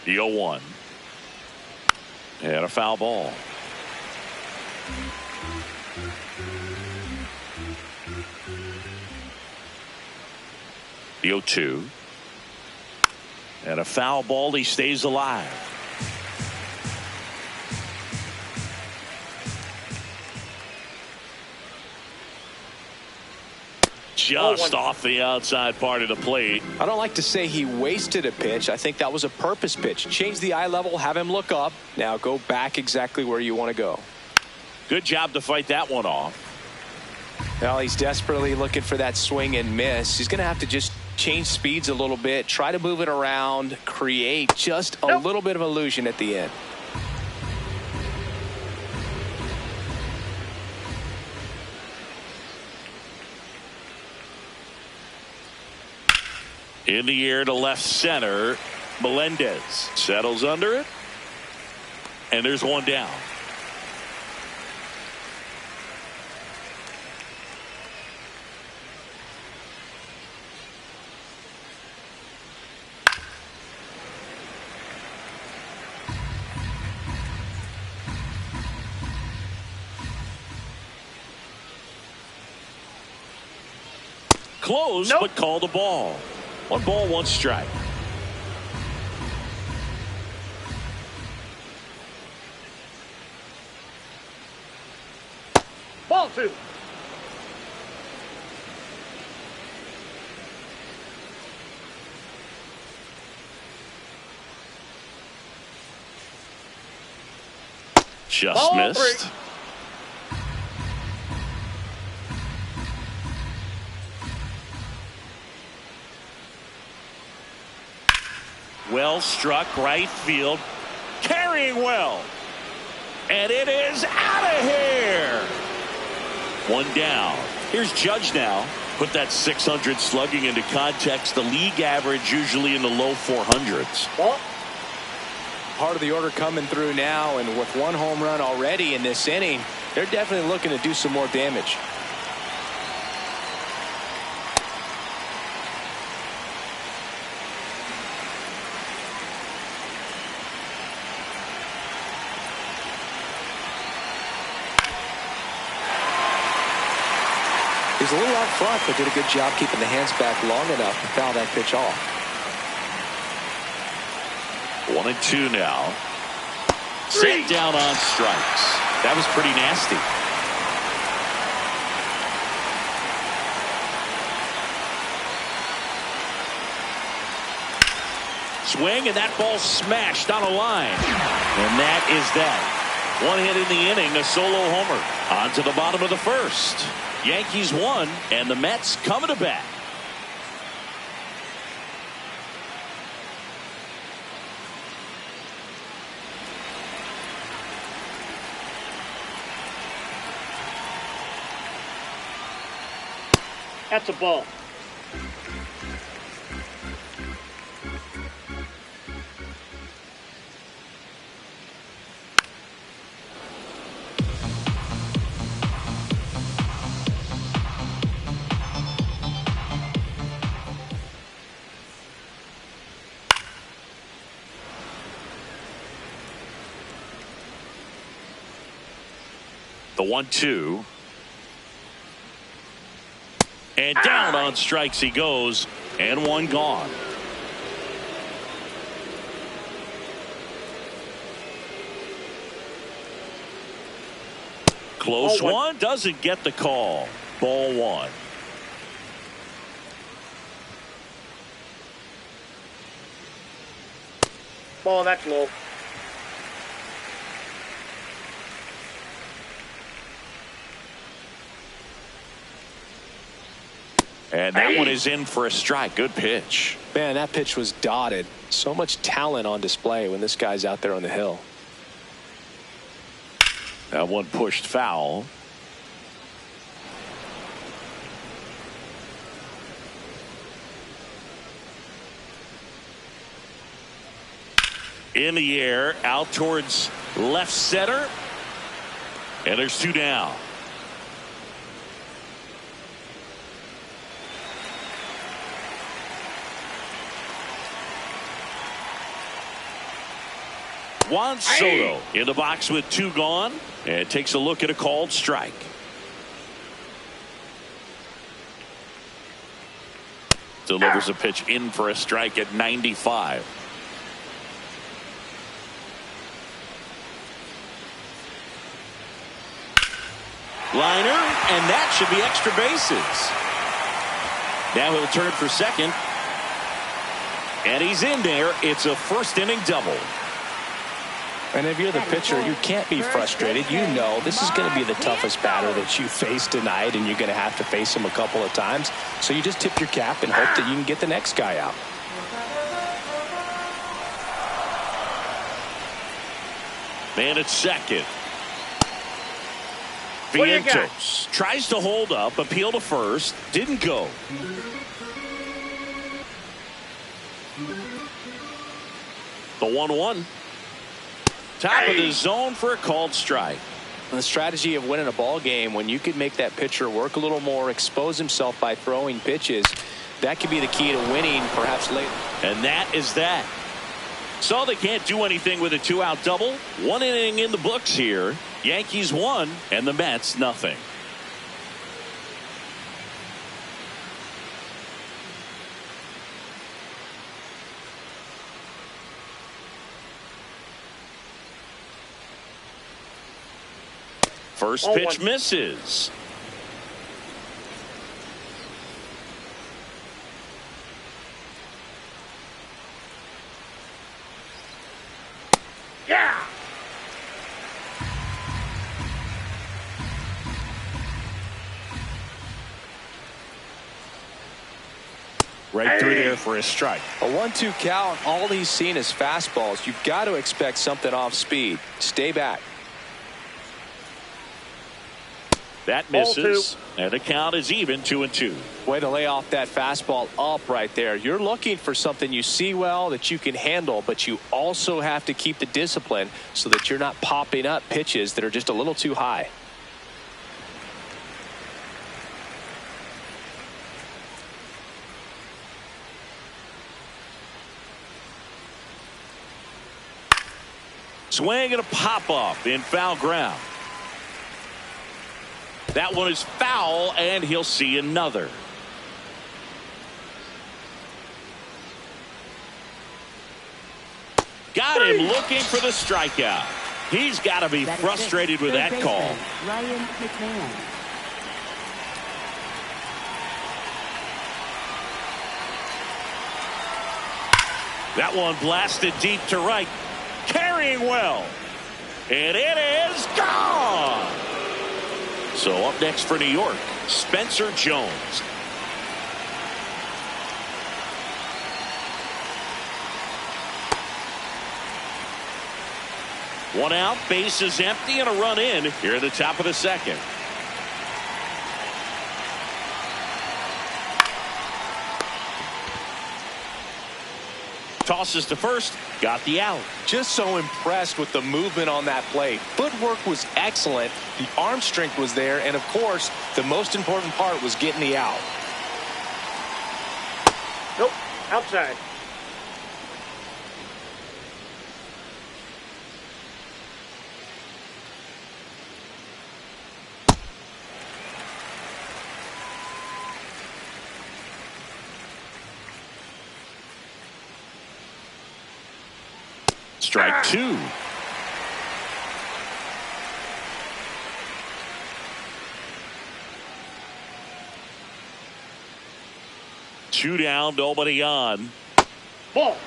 The 0-1. And a foul ball. The 0-2. And a foul ball. He stays alive. Just off the outside part of the plate. I don't like to say he wasted a pitch. I think that was a purpose pitch. Change the eye level, have him look up. Now go back exactly where you want to go. Good job to fight that one off. Well, he's desperately looking for that swing and miss. He's going to have to just change speeds a little bit, try to move it around, create just a little bit of illusion at the end. In the air to left center. Melendez settles under it. And there's one down. Close, but call the ball. 1 ball, 1 strike. Ball 2. Just Ball missed. 3. Well struck right field. Carrying well. And it is out of here. 1 down. Here's Judge now. Put that 600 slugging into context. The league average usually in the low 400s. Ball. Part of the order coming through now, and with 1 home run already in this inning, they're definitely looking to do some more damage. He's a little out front, but did a good job keeping the hands back long enough to foul that pitch off. 1-2 now. Set down on strikes. That was pretty nasty. Swing, and that ball smashed on a line. And that is that. 1 hit in the inning, a solo homer. On to the bottom of the first. Yankees won, and the Mets coming to bat. That's a ball. The 1-2. And down on strikes he goes, and 1 gone. Close one, doesn't get the call. Ball 1. Ball, that's low. And that one is in for a strike. Good pitch. Man, that pitch was dotted. So much talent on display when this guy's out there on the hill. That one pushed foul. In the air, out towards left center. And there's 2 down. Juan Soto in the box with 2 gone, and takes a look at a called strike. Delivers a pitch in for a strike at 95. Liner, and that should be extra bases. Now he'll turn for second. And he's in there. It's a first inning double. And if you're the pitcher, you can't be frustrated. You know this is going to be the toughest batter that you face tonight, and you're going to have to face him a couple of times. So you just tip your cap and hope that you can get the next guy out. Man at second. Vientos tries to hold up, appeal to first, didn't go. The 1-1. Top of the zone for a called strike. And the strategy of winning a ball game, when you could make that pitcher work a little more, expose himself by throwing pitches, that could be the key to winning perhaps later. And that is that. So they can't do anything with a 2-out double. 1 inning in the books here. Yankees 1 and the Mets nothing. First pitch misses. Yeah. Right through there for a strike. A 1-2 count. All he's seen is fastballs. You've got to expect something off speed. Stay back. That misses, and the count is even 2-2. Way to lay off that fastball up right there. You're looking for something you see well that you can handle, but you also have to keep the discipline so that you're not popping up pitches that are just a little too high. Swing and a pop-up in foul ground. That one is foul, and he'll see another. Got him looking for the strikeout. He's got to be frustrated with that call. Ryan McMahon. That one blasted deep to right. Carrying well. And it is gone. So up next for New York, Spencer Jones. One out, base is empty, and a run in here at the top of the second. Tosses to first, got the out. Just so impressed with the movement on that play. Footwork was excellent. The arm strength was there. And, of course, the most important part was getting the out. Nope. Outside. Strike 2. Two down, nobody on. Ball.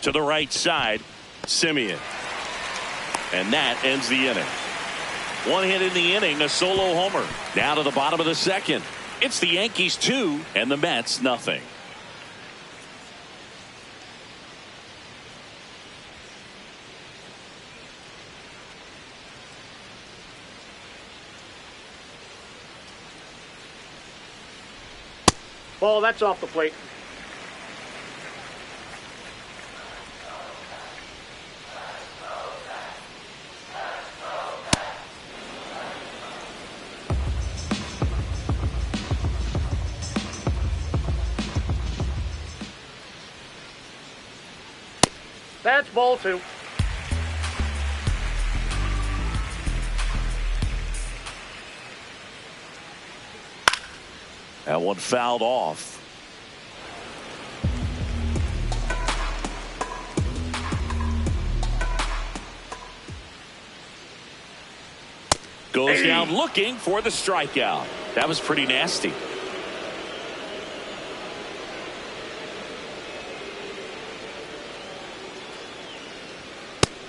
To the right side, Simeon. And that ends the inning. One hit in the inning, a solo homer. Down to the bottom of the second. It's the Yankees 2 and the Mets nothing. Ball, that's off the plate. That's ball 2. That one fouled off. Goes down looking for the strikeout. That was pretty nasty.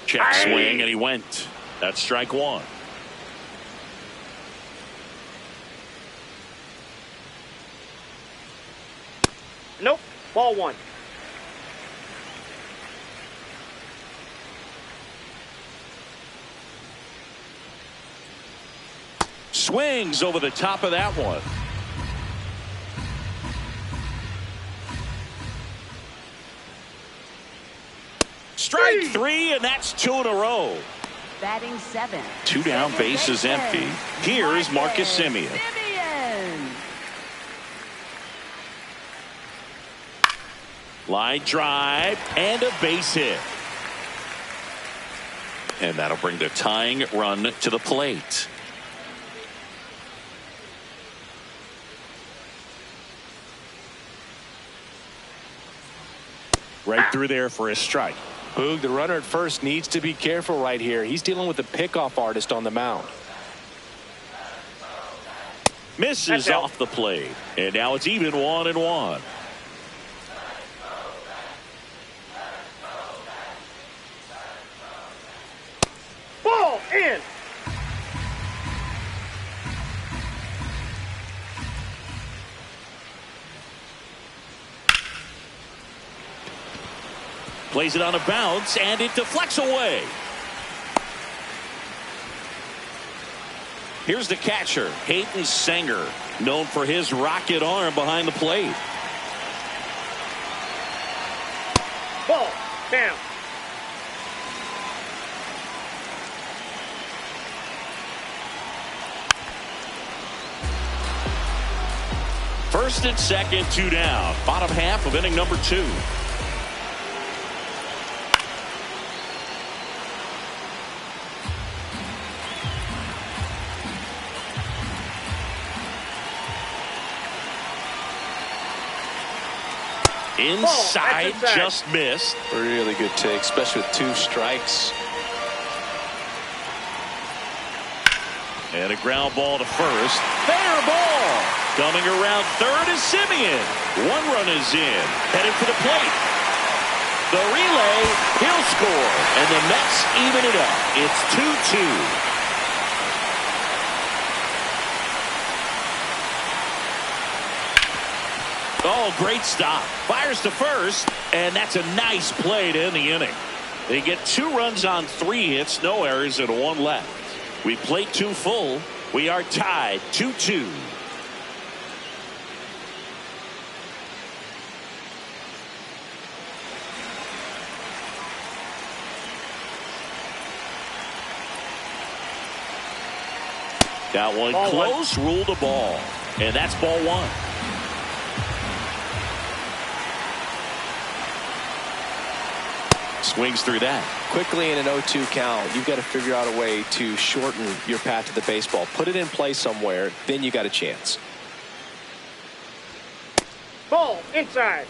Check swing, and he went. That's strike 1. Nope. Ball 1. Swings over the top of that one. Strike 3, and that's 2 in a row. Batting 7. 2 down, base is empty. Here's Marcus Semien. Line drive and a base hit. And that'll bring the tying run to the plate. Right through there for a strike. Boog, the runner at first needs to be careful right here. He's dealing with a pickoff artist on the mound. Misses off the plate. And now it's even 1-1. Ball in. Plays it on a bounce, and it deflects away. Here's the catcher, Hayden Sanger, known for his rocket arm behind the plate. Ball down. First and second, 2 down. Bottom half of inning number 2. Inside, just missed. Really good take, especially with 2 strikes. And a ground ball to first. Fair ball. Coming around third is Semien. 1 run is in. Headed for the plate. The relay, he'll score. And the Mets even it up. It's 2-2. Oh, great stop. Fires to first, and that's a nice play to end the inning. They get 2 runs on 3 hits, no errors, and 1 left. We played 2 full. We are tied 2-2. That one ball close, ruled a ball, and that's ball 1. Swings through that. Quickly in an 0-2 count, you've got to figure out a way to shorten your path to the baseball. Put it in play somewhere, then you got a chance. Ball inside.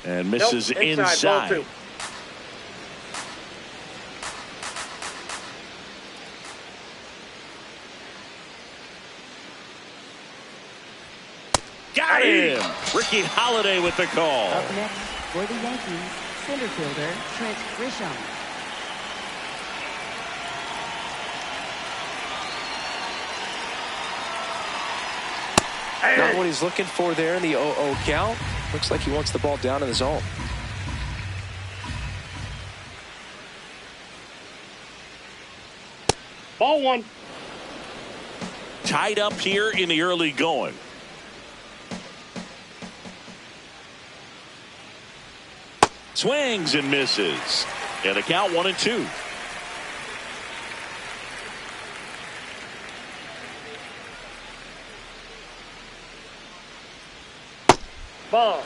And misses inside. Ball 2. Got him. Ricky Holiday with the call. Up next for the Yankees, center fielder Trent Grisham. Not what he's looking for there in the 0-0 count. Looks like he wants the ball down in the zone. Ball 1. Tied up here in the early going. Swings and misses. And the count 1-2. Ball.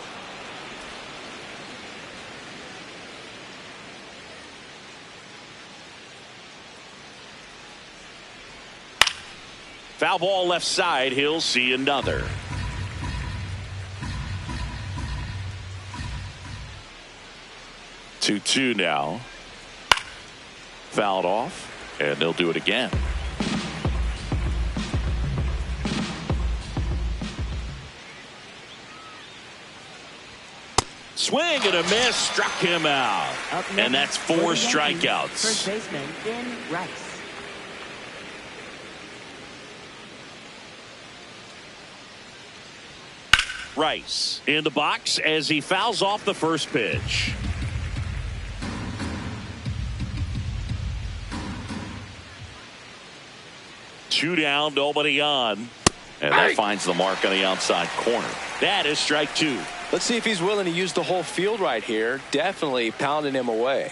Foul ball left side. He'll see another. Two now. Fouled off, and they'll do it again. Swing and a miss, struck him out. And that's 4 strikeouts. First baseman, Ben Rice. Rice in the box as he fouls off the first pitch. Two down, nobody on. And that finds the mark on the outside corner. That is strike 2. Let's see if he's willing to use the whole field right here. Definitely pounding him away.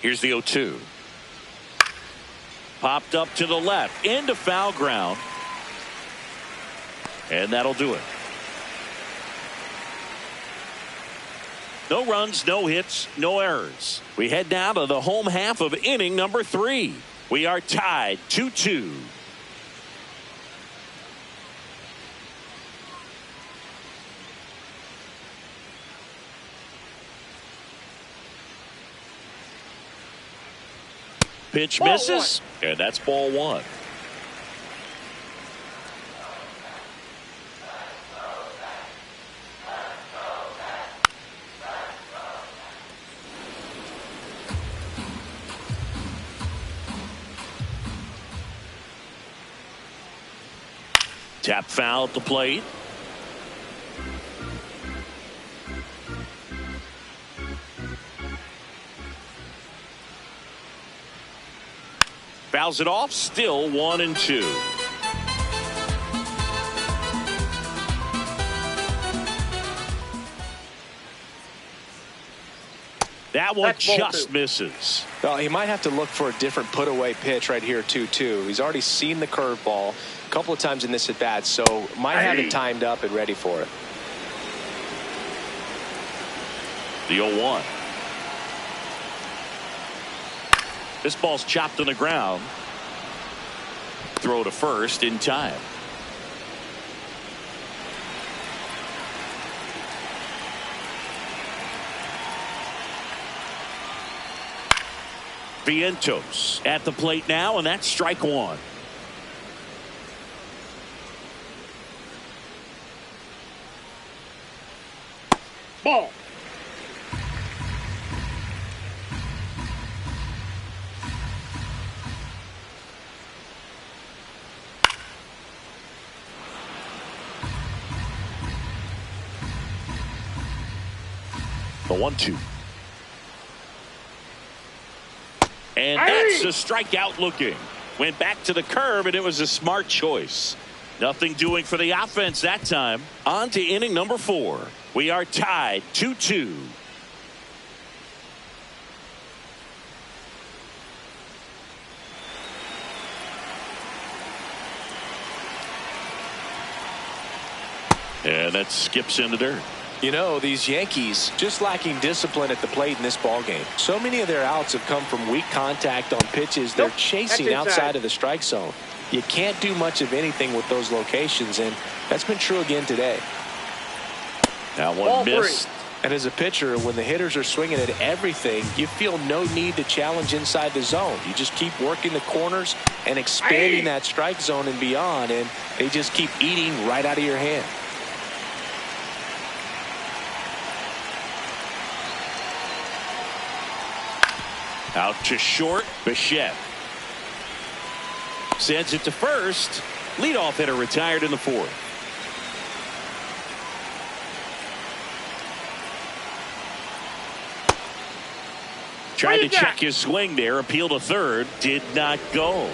Here's the 0-2. Popped up to the left into foul ground. And that'll do it. No runs, no hits, no errors. We head down to the home half of inning number 3. We are tied 2-2. Pitch misses, and that's ball 1. Tap foul at the plate. Fouls it off, still 1-2. That one just misses. Well, he might have to look for a different put-away pitch right here, 2-2. He's already seen the curveball a couple of times in this at-bat, so might have it timed up and ready for it. The 0-1. This ball's chopped on the ground. Throw to first in time. Vientos at the plate now, and that's strike 1. Ball. The 1-2. And that's a strikeout looking. Went back to the curb, and it was a smart choice. Nothing doing for the offense that time. On to inning number 4. We are tied 2-2. And that skips into dirt. You know, these Yankees just lacking discipline at the plate in this ballgame. So many of their outs have come from weak contact on pitches they're chasing outside of the strike zone. You can't do much of anything with those locations, and that's been true again today. That one missed. And as a pitcher, when the hitters are swinging at everything, you feel no need to challenge inside the zone. You just keep working the corners and expanding that strike zone and beyond, and they just keep eating right out of your hand. Out to short, Bichette. Sends it to first. Leadoff hitter retired in the 4th. Tried to check his swing there. Appeal to third. Did not go.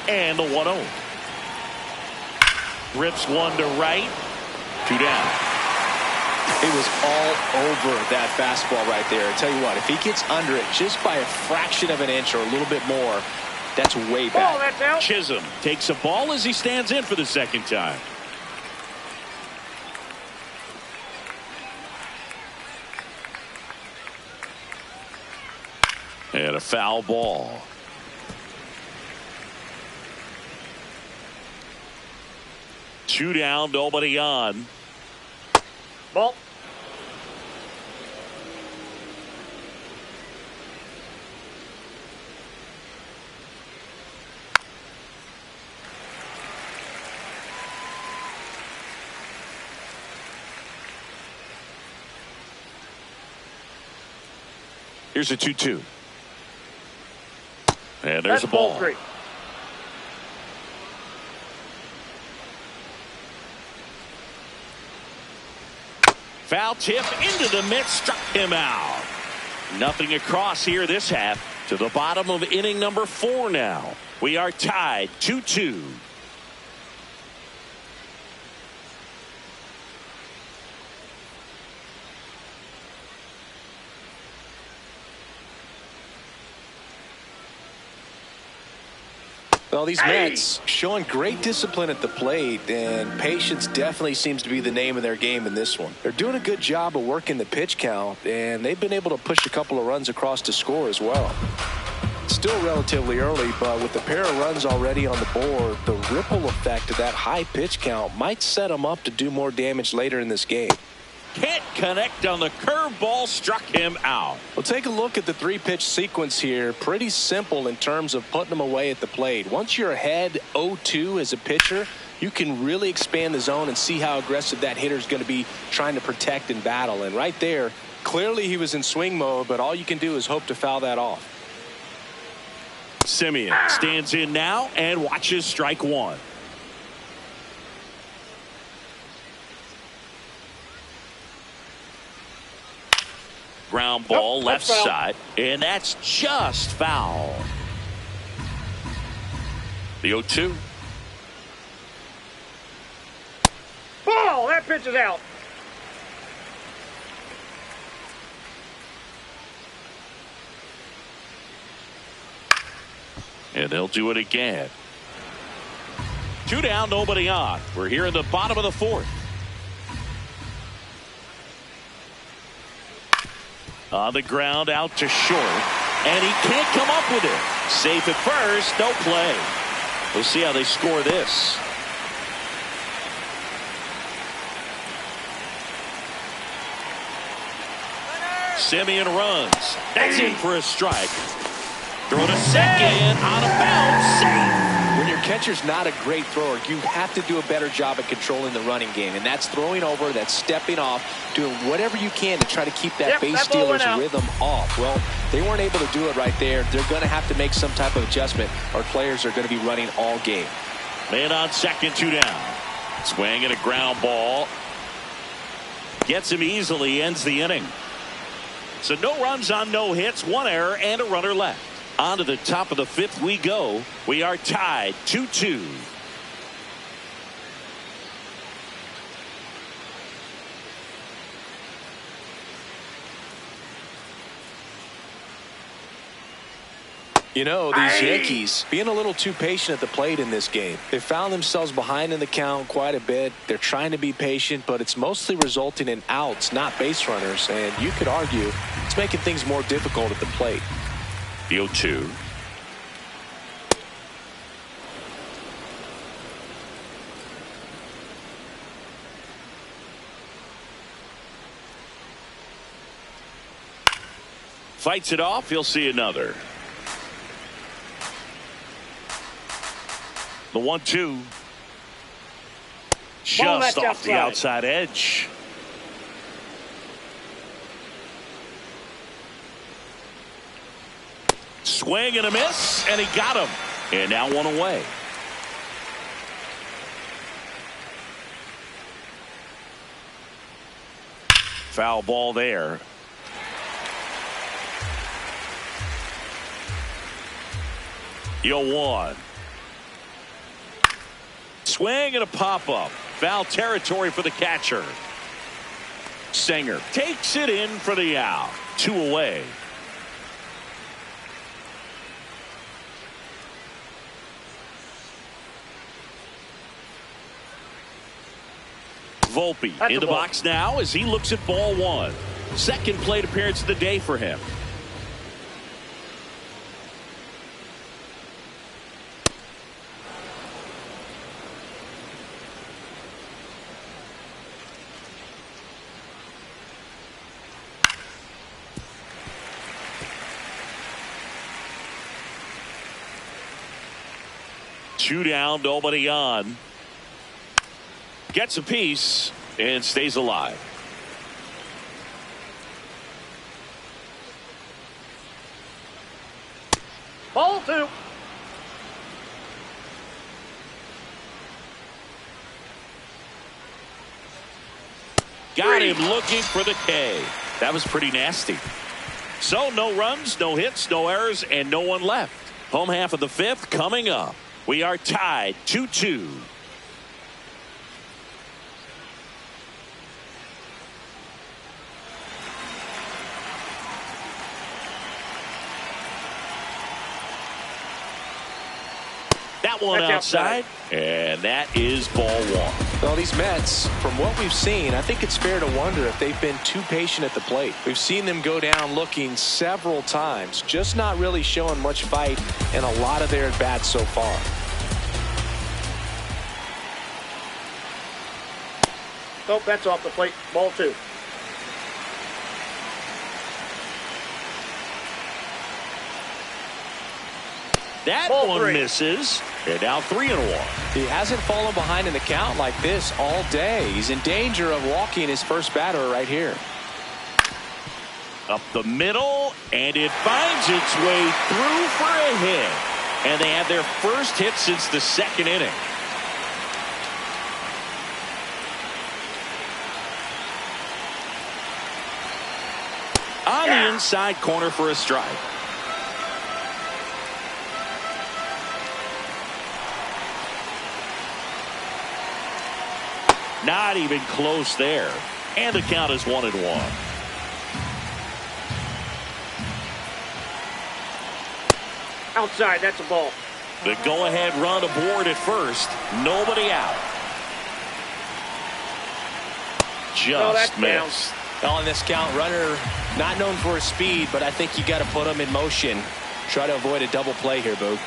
And the 1-0. Rips one to right. 2 down. It was all over that fastball right there. I tell you what, if he gets under it just by a fraction of an inch or a little bit more, that's way back. Ball, that's out. Chisholm takes a ball as he stands in for the second time. And a foul ball. Two down, nobody on. Ball. Here's a 2-2. And there's That's a ball. 3. Foul tip into the mitt, struck him out. Nothing across here this half. To the bottom of inning number 4 now. We are tied 2-2. Well, these Mets showing great discipline at the plate, and patience definitely seems to be the name of their game in this one. They're doing a good job of working the pitch count, and they've been able to push a couple of runs across to score as well. Still relatively early, but with a pair of runs already on the board, the ripple effect of that high pitch count might set them up to do more damage later in this game. Can't connect on the curveball, struck him out. Well, take a look at the 3-pitch sequence here. Pretty simple in terms of putting them away at the plate. Once you're ahead 0-2 as a pitcher, you can really expand the zone and see how aggressive that hitter is going to be trying to protect and battle. And right there, clearly he was in swing mode, but all you can do is hope to foul that off. Simeon stands in now and watches strike one. Ground ball, left side, and that's just foul. The 0-2. Ball, that pitch is out. And they'll do it again. 2 down, nobody on. We're here in the bottom of the 4th. On the ground, out to short. And he can't come up with it. Safe at first, no play. We'll see how they score this. Simeon runs. That's in for a strike. Throw to second, out of bounds, safe. When your catcher's not a great thrower, you have to do a better job at controlling the running game. And that's throwing over, that's stepping off, doing whatever you can to try to keep that base stealer's rhythm off. Well, they weren't able to do it right there. They're going to have to make some type of adjustment, or players are going to be running all game. Man on second, 2 down. Swing and a ground ball. Gets him easily, ends the inning. So no runs on no hits, 1 error, and a runner left. On to the top of the 5th we go. We are tied 2-2. You know, these Yankees being a little too patient at the plate in this game. They found themselves behind in the count quite a bit. They're trying to be patient, but it's mostly resulting in outs, not base runners. And you could argue it's making things more difficult at the plate. The 0-2. Fights it off. He'll see another. The 1-2. Just off the outside edge. Swing and a miss, and he got him. And now 1 away. Foul ball there. The 0-1. Swing and a pop-up. Foul territory for the catcher. Singer takes it in for the out. 2 away. Volpe in the box now as he looks at ball 1. Second plate appearance of the day for him. Two down, nobody on. Gets a piece and stays alive. Ball 2. Got him looking for the K. That was pretty nasty. So no runs, no hits, no errors, and no one left. Home half of the 5th coming up. We are tied 2-2. That one outside, and that is ball 1. Well, these Mets, from what we've seen, I think it's fair to wonder if they've been too patient at the plate. We've seen them go down looking several times, just not really showing much fight in a lot of their at-bats so far. Nope, that's off the plate. Ball 2. That Ball one 3. misses. And now 3-1. He hasn't fallen behind in the count like this all day. He's in danger of walking his first batter right here. Up the middle, and it finds its way through for a hit. And they have their first hit since the 2nd inning. On the inside corner for a strike. Not even close there. And the count is 1-1. Outside, that's a ball. The go-ahead run aboard at first. Nobody out. Just missed. On this count, runner not known for his speed, but I think you got to put him in motion. Try to avoid a double play here, Boog.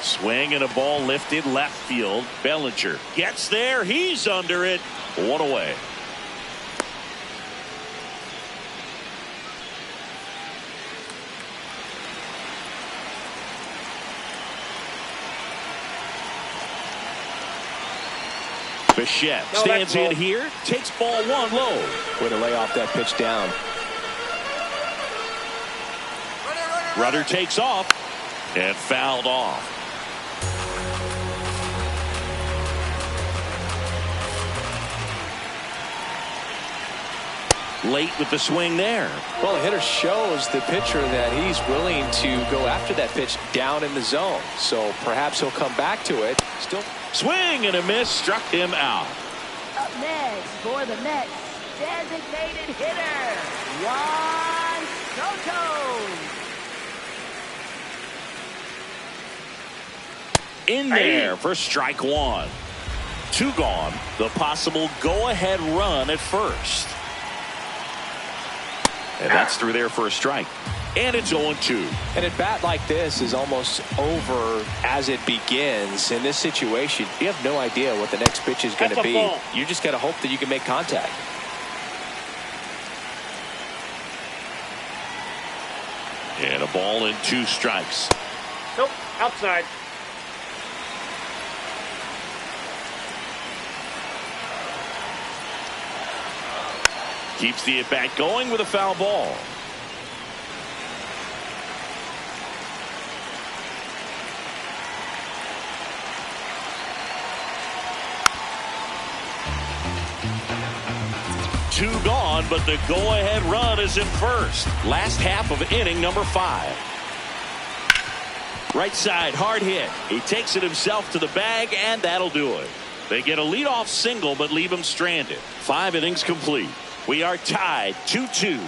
Swing and a ball lifted left field. Bellinger gets there. He's under it. 1 away. Bichette stands in here, takes ball 1 low. Way to lay off that pitch down. Runner takes off and fouled off. Late with the swing there. Well, the hitter shows the pitcher that he's willing to go after that pitch down in the zone. So perhaps he'll come back to it. Still. Swing and a miss, struck him out. Up next for the Mets, designated hitter, Juan Soto. In there for strike 1. 2 gone. The possible go-ahead run at first. And that's through there for a strike. And it's 0-2. An at-bat like this is almost over as it begins. In this situation, you have no idea what the next pitch is going to be. Ball. You just got to hope that you can make contact. And a ball and 2 strikes. Nope, outside. Keeps the at-bat going with a foul ball. Two gone, but the go-ahead run is in first. Last half of inning number 5. Right side, hard hit. He takes it himself to the bag, and that'll do it. They get a leadoff single but leave him stranded. 5 innings complete. We are tied 2-2.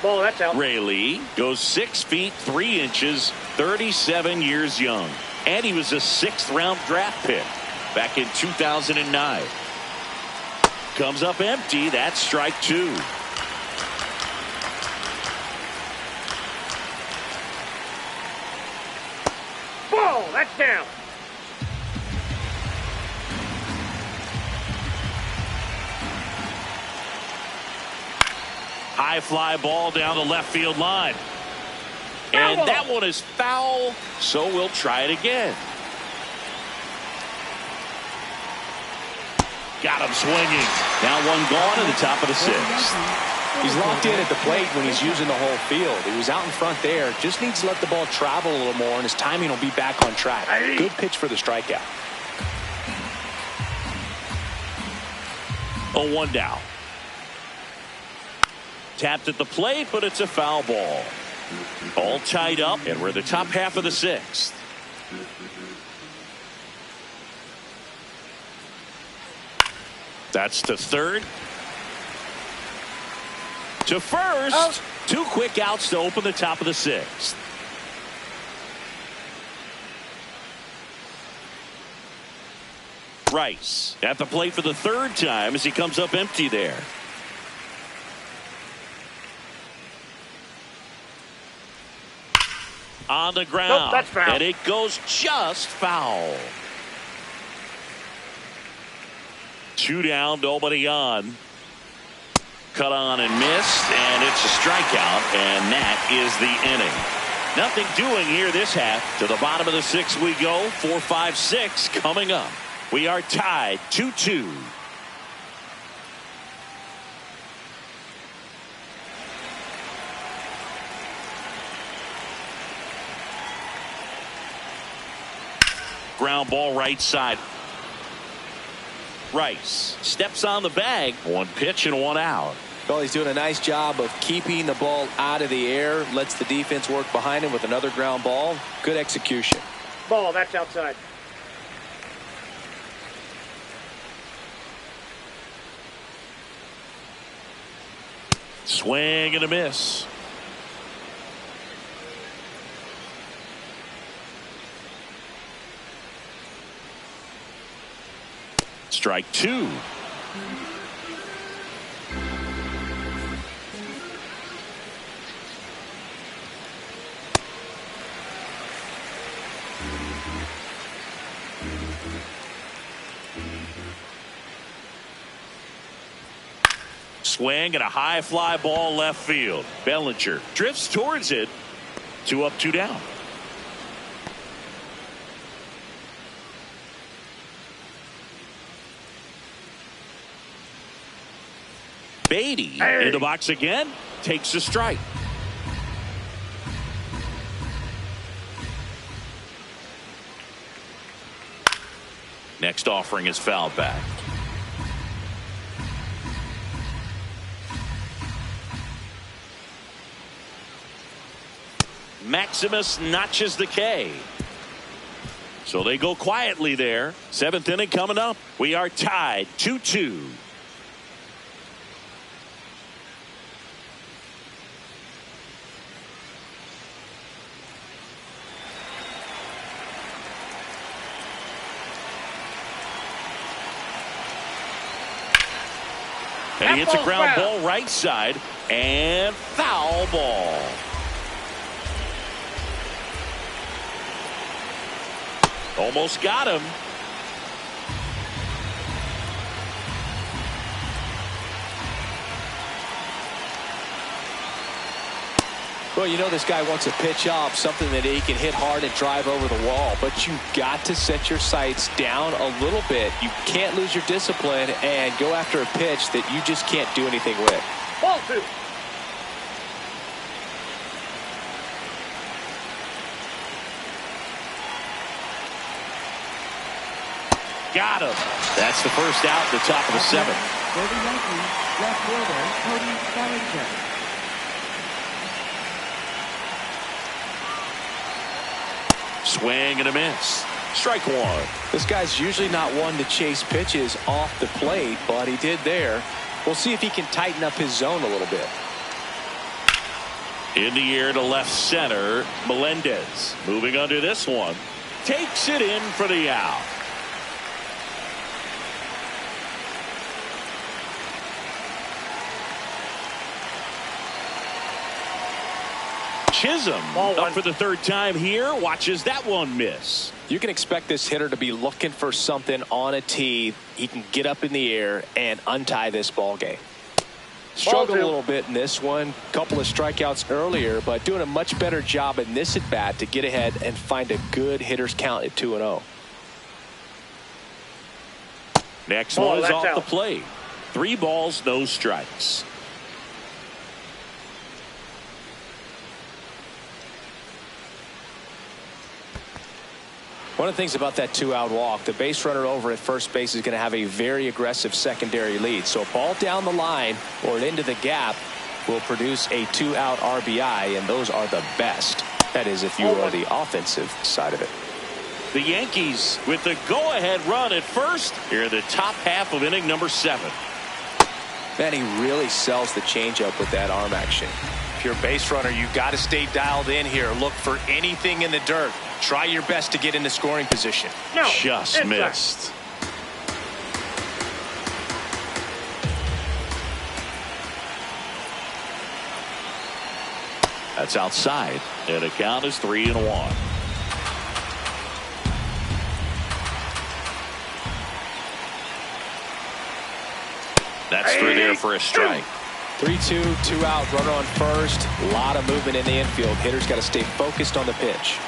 Ball, that's out. Ray Lee goes 6 feet 3 inches, 37 years young. And he was a 6th round draft pick back in 2009. Comes up empty. That's strike 2. Ball, that's down. High fly ball down the left field line. And that one is foul, so we'll try it again. Got him swinging. Now one gone in the top of the 6th. He's locked in at the plate when he's using the whole field. He was out in front there. Just needs to let the ball travel a little more, and his timing will be back on track. Good pitch for the strikeout. 0-1 down. Tapped at the plate, but it's a foul ball. All tied up, and we're in the top half of the 6th. That's to third. To first. Out. 2 quick outs to open the top of the 6th. Rice at the plate for the 3rd time as he comes up empty there. On the ground. Nope, that's foul. And it goes just foul. 2 down, nobody on. Cut on and missed, and it's a strikeout, and that is the inning. Nothing doing here this half. To the bottom of the 6th we go. 4, 5, 6 coming up. We are tied 2-2. Ground ball right side. Rice steps on the bag. 1 pitch and 1 out. Well, he's doing a nice job of keeping the ball out of the air. Lets the defense work behind him with another ground ball. Good execution. Ball, that's outside. Swing and a miss. Strike 2. Swing and a high fly ball left field. Bellinger drifts towards it. 2 up, 2 down. Beatty in the box again, takes a strike. Next offering is fouled back. Maximus notches the K. So they go quietly there. 7th inning coming up. We are tied 2-2. And he hits a ground ball right side and foul ball. Almost got him. Well, you know this guy wants a pitch up, something that he can hit hard and drive over the wall. But you got to set your sights down a little bit. You can't lose your discipline and go after a pitch that you just can't do anything with. Ball 2. Got him. That's the first out at the top of the seventh. For the Yankees, left fielder Cody Bellinger. Swing and a miss. Strike one. This guy's usually not one to chase pitches off the plate, but he did there. We'll see if he can tighten up his zone a little bit. In the air to left center. Melendez moving under this one. Takes it in for the out. Chisholm up for the third time here. Watches that one miss. You can expect this hitter to be looking for something on a tee. He can get up in the air and untie this ball game. Struggled a little bit in this one. Couple of strikeouts earlier, but doing a much better job in this at bat to get ahead and find a good hitter's count at 2-0. Next one is off the plate. 3 balls, no strikes. One of the things about that 2-out walk, the base runner over at first base is going to have a very aggressive secondary lead. So a ball down the line or into the gap will produce a 2-out RBI, and those are the best. That is, if you are the offensive side of it. The Yankees with the go-ahead run at first here in the top half of inning number 7. Man, he really sells the changeup with that arm action. If you're a base runner, you got to stay dialed in here. Look for anything in the dirt. Try your best to get into scoring position. No, just missed. That's outside, and the count is 3-1. That's through there for a strike. 3-2, 2-out, runner on first. A lot of movement in the infield. Hitter's got to stay focused on the pitch.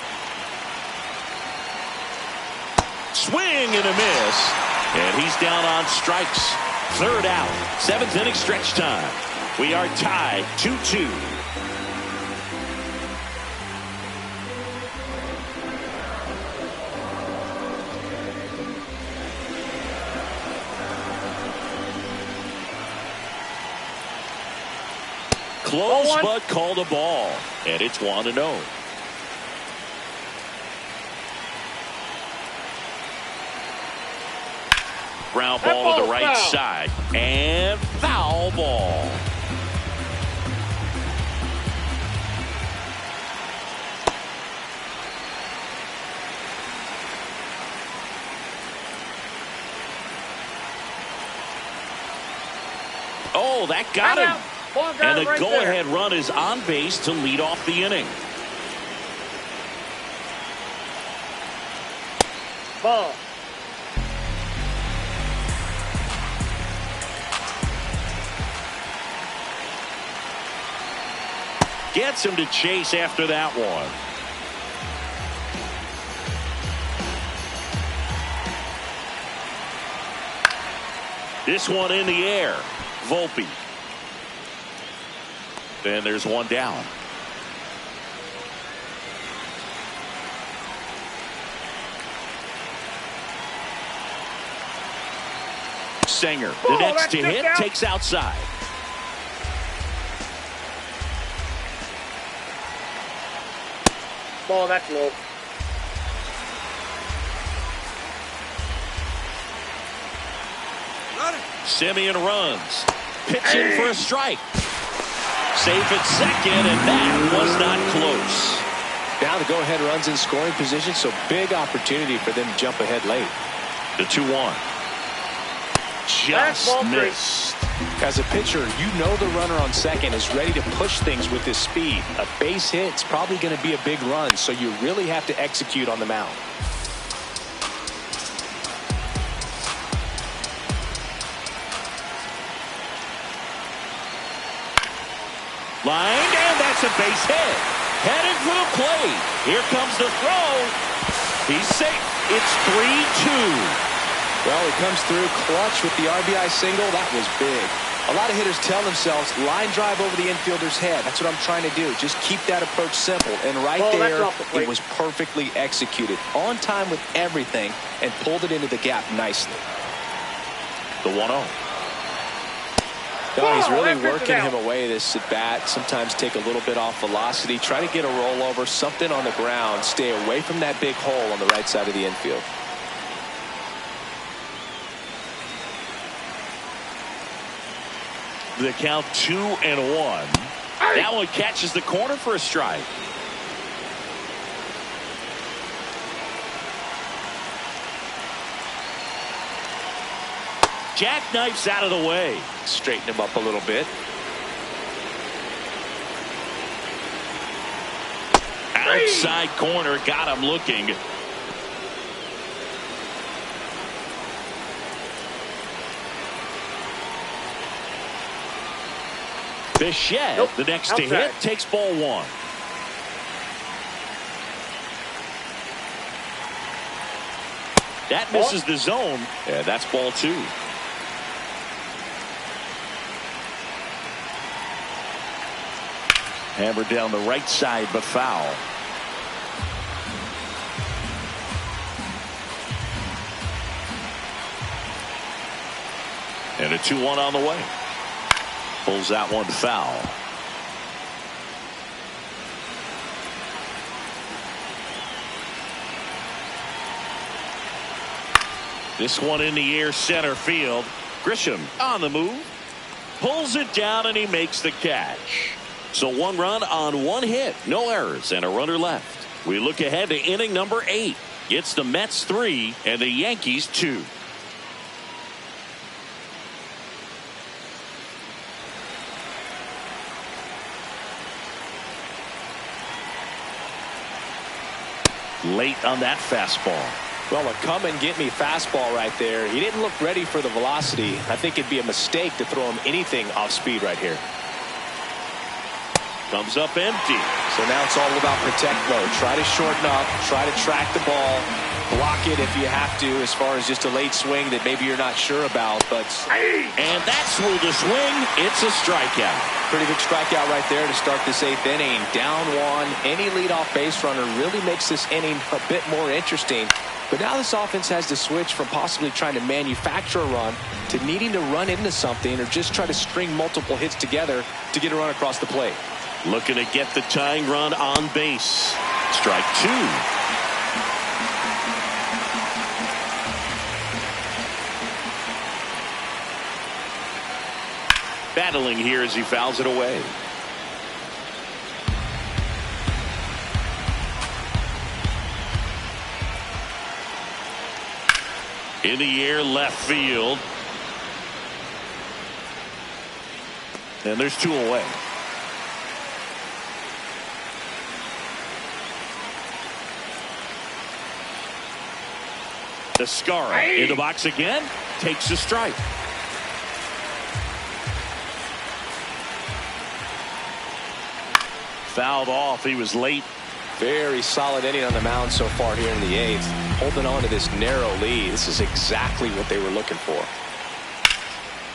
Swing and a miss, and he's down on strikes. 3rd out, 7th inning stretch time. We are tied 2-2. Close, but called a ball, and it's 1-0. Ground ball to the right side, and foul ball. Oh, that got him. And the go-ahead run is on base to lead off the inning. Ball. Gets him to chase after that one. This one in the air. Volpe. Then there's one down. Singer, the next to hit, takes outside. Ball, that's low. Simeon runs. Pitching for a strike. Safe at second, and that was not close. Now the go-ahead runs in scoring position, so big opportunity for them to jump ahead late. The 2-1. Just missed. As a pitcher, you know the runner on second is ready to push things with his speed. A base hit's probably going to be a big run, so you really have to execute on the mound. Lined, and that's a base hit. Headed for the plate. Here comes the throw. He's safe. It's 3-2. Well, he comes through clutch with the RBI single. That was big. A lot of hitters tell themselves, line drive over the infielder's head. That's what I'm trying to do. Just keep that approach simple. And right there, it was perfectly executed. On time with everything and pulled it into the gap nicely. The 1-0. No, he's really working him away, this at bat. Sometimes take a little bit off velocity. Try to get a rollover, something on the ground. Stay away from that big hole on the right side of the infield. The count 2-1. That one catches the corner for a strike. Jackknifes out of the way. Straighten him up a little bit. Outside corner, got him looking. Bichette, the next to hit, takes ball 1. That misses the zone. Yeah, that's ball 2. Hammered down the right side, but foul. And a 2-1 on the way. Pulls that one foul. This one in the air, center field. Grisham on the move. Pulls it down and he makes the catch. So 1 run on 1 hit. No errors and a runner left. We look ahead to inning number 8. It's the Mets 3 and the Yankees 2. Late on that fastball. Well, a come and get me fastball right there. He didn't look ready for the velocity. I think it'd be a mistake to throw him anything off speed right here. Comes up empty. So now it's all about protect mode. Try to shorten up, try to track the ball, block it if you have to, as far as just a late swing that maybe you're not sure about. And that's ruled a swing. It's a strikeout. Pretty good strikeout right there to start this 8th inning. Down 1. Any leadoff base runner really makes this inning a bit more interesting. But now this offense has to switch from possibly trying to manufacture a run to needing to run into something or just try to string multiple hits together to get a run across the plate. Looking to get the tying run on base. Strike 2. Battling here as he fouls it away. In the air, left field. And there's 2 away. Escara in the box again. Takes a strike. Fouled off. He was late. Very solid inning on the mound so far here in the 8th. Holding on to this narrow lead. This is exactly what they were looking for.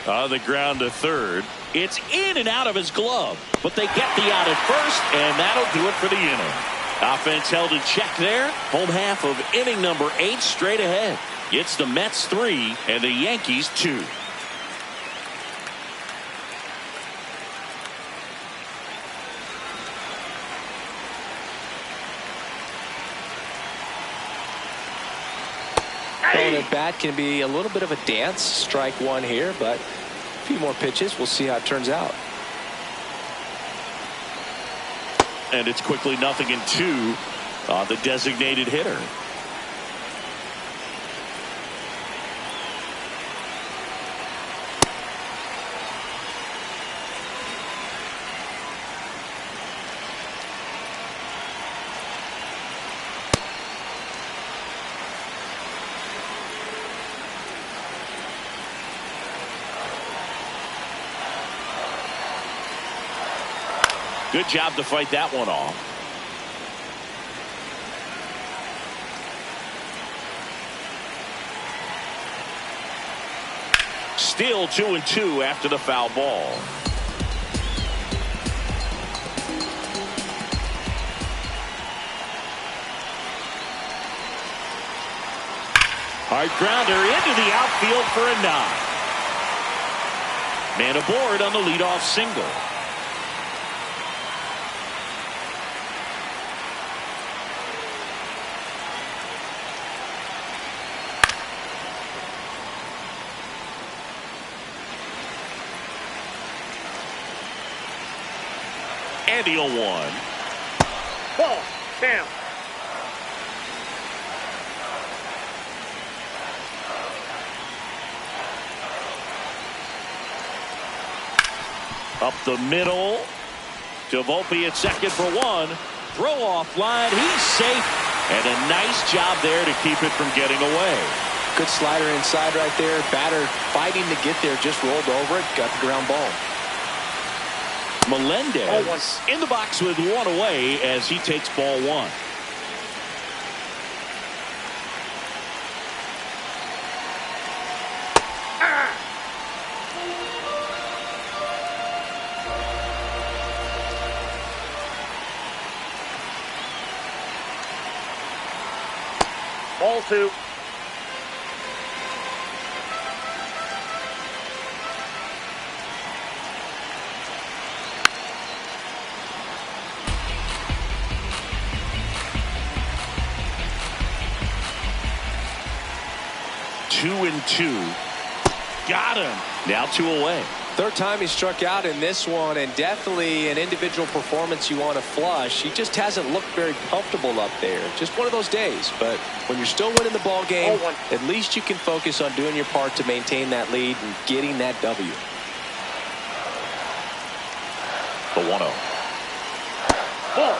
On the ground to third. It's in and out of his glove. But they get the out at first, and that'll do it for the inning. Offense held in check there. Home half of inning number 8 straight ahead. It's the Mets 3 and the Yankees 2. Well, at bat can be a little bit of a dance. Strike 1 here, but a few more pitches. We'll see how it turns out. And it's quickly 0-2 on the designated hitter. Good job to fight that one off. Still 2-2 after the foul ball. Hard grounder into the outfield for a knock. Man aboard on the leadoff single. And the 0-1. Ball down. Up the middle to Volpe at second for one. Throw off line. He's safe. And a nice job there to keep it from getting away. Good slider inside right there. Batter fighting to get there. Just rolled over it. Got the ground ball. Melendez in the box with one away as he takes ball one. Ball two. Two and two. Got him. Now two away. Third time he struck out in this one, and definitely an individual performance you want to flush. He just hasn't looked very comfortable up there. Just one of those days. But when you're still winning the ball game, at least you can focus on doing your part to maintain that lead and getting that W. The 1-0. Ball.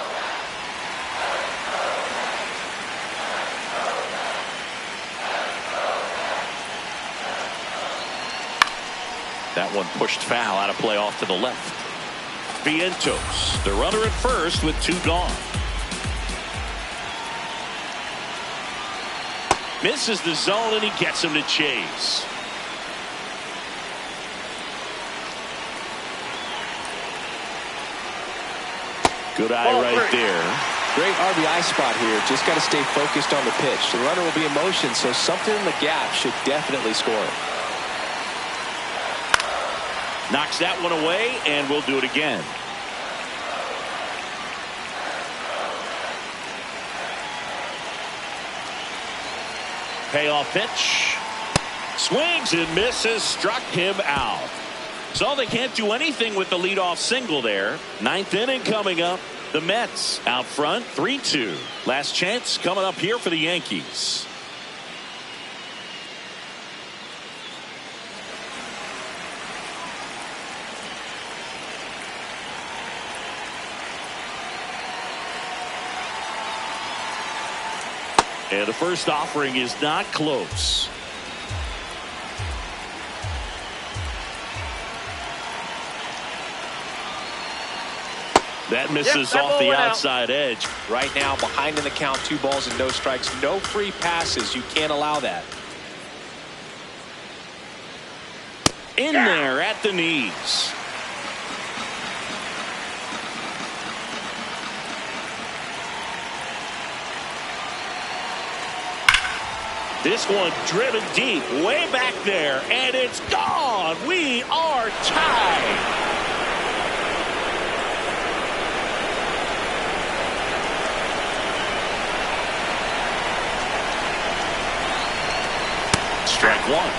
That one pushed foul out of play off to the left. Vientos, the runner at first with two gone. Misses the zone and he gets him to chase. Good eye right there. Great RBI spot here. Just got to stay focused on the pitch. The runner will be in motion, so something in the gap should definitely score it. Knocks that one away, and we'll do it again. Payoff pitch. Swings and misses. Struck him out. So they can't do anything with the leadoff single there. Ninth inning coming up. The Mets out front 3-2. Last chance coming up here for the Yankees. And the first offering is not close. That misses off the outside edge. Right now, behind in the count, 2 balls and no strikes. No free passes. You can't allow that. In there at the knees. This one driven deep, way back there, and it's gone. We are tied. Strike one.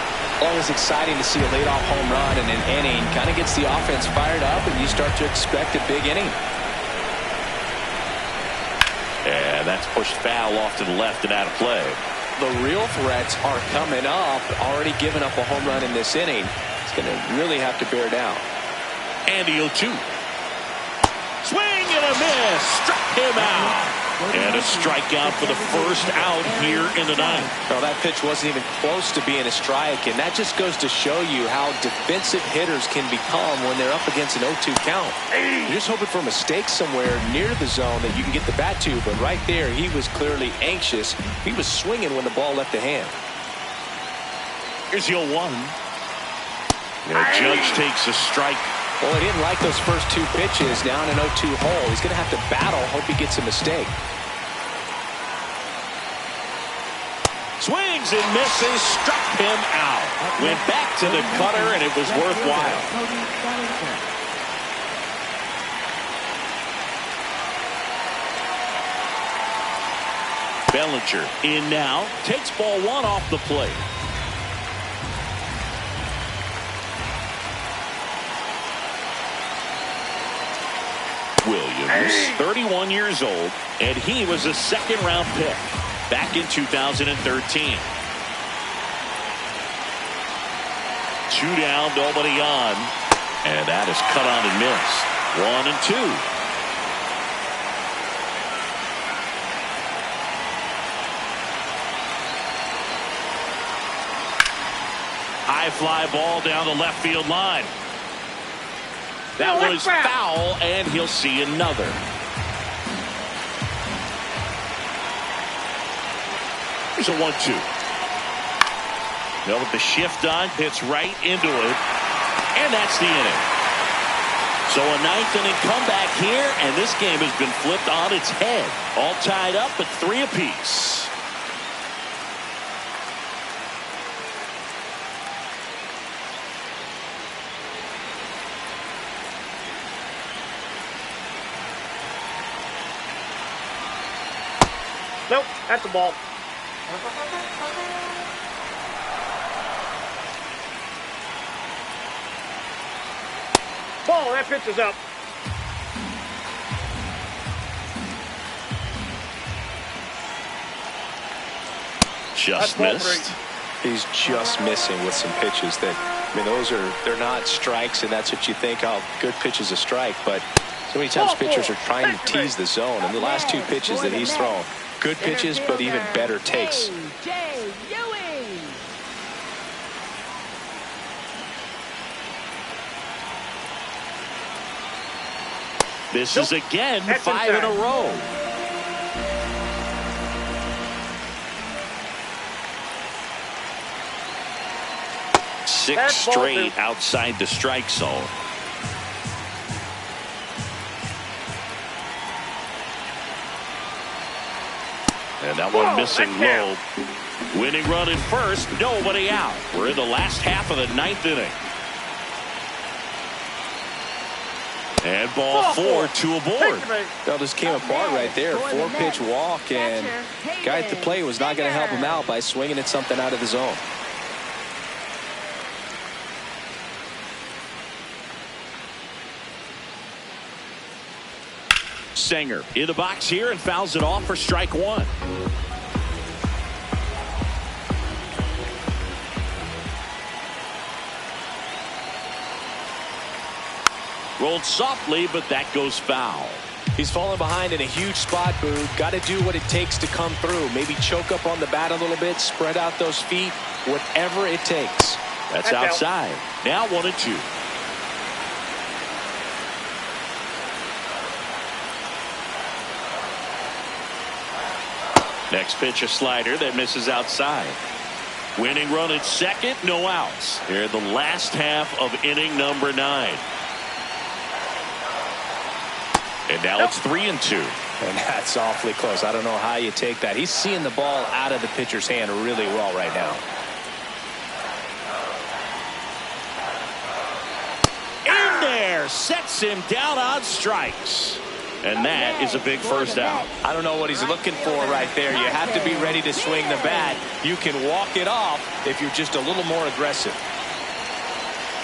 Always exciting to see a leadoff home run in an inning. Kind of gets the offense fired up, and you start to expect a big inning. And that's pushed foul off to the left and out of play. The real threats are coming up. Already given up a home run in this inning. It's going to really have to bear down. And the 0-2. Swing and a miss. Struck him out. And a strikeout for the first out here in the ninth. Well, that pitch wasn't even close to being a strike, and that just goes to show you how defensive hitters can become when they're up against an 0-2 count. You're just hoping for a mistake somewhere near the zone that you can get the bat to, but right there he was clearly anxious. He was swinging when the ball left the hand. Here's the 0-1. Judge takes a strike. Well, he didn't like those first two pitches. Now in an 0-2 hole, he's going to have to battle. Hope he gets a mistake. Swings and misses, struck him out. Went back to the cutter, and it was worthwhile. Bellinger in now, takes ball one off the plate. Williams, 31 years old, and he was a second-round pick back in 2013. Two down, nobody on, and that is cut on and missed. 1-2. High fly ball down the left field line. That was foul, and he'll see another. Here's a 1-2. Now with the shift on, hits right into it, and that's the inning. So a ninth inning comeback here, and this game has been flipped on its head. All tied up at 3 apiece. Nope, that's a ball. Ball, that pitch is up. Just missed. He's just missing with some pitches that, I mean, they're not strikes, and that's what you think, oh, good pitch is a strike, but so many times pitchers are trying to tease the zone, and the last two pitches that he's thrown, good pitches, but even better takes. This is again 5 in a row. Six straight outside the strike zone. And that one missing low. Winning run at first, nobody out. We're in the last half of the ninth inning. And ball 4, 2 aboard. Well, just came apart right there. 4-pitch walk, and guy at the plate was not going to help him out by swinging at something out of the zone. Singer in the box here and fouls it off for strike one. Rolled softly, but that goes foul. He's falling behind in a huge spot, Boog. Got to do what it takes to come through. Maybe choke up on the bat a little bit, spread out those feet, whatever it takes. That's outside. Now 1-2. Next pitch, a slider that misses outside. Winning run at second, no outs. Here in the last half of inning number 9. And now it's 3-2. And that's awfully close. I don't know how you take that. He's seeing the ball out of the pitcher's hand really well right now. In there, sets him down on strikes. And that is a big first out. I don't know what he's looking for right there. You have to be ready to swing the bat. You can walk it off if you're just a little more aggressive.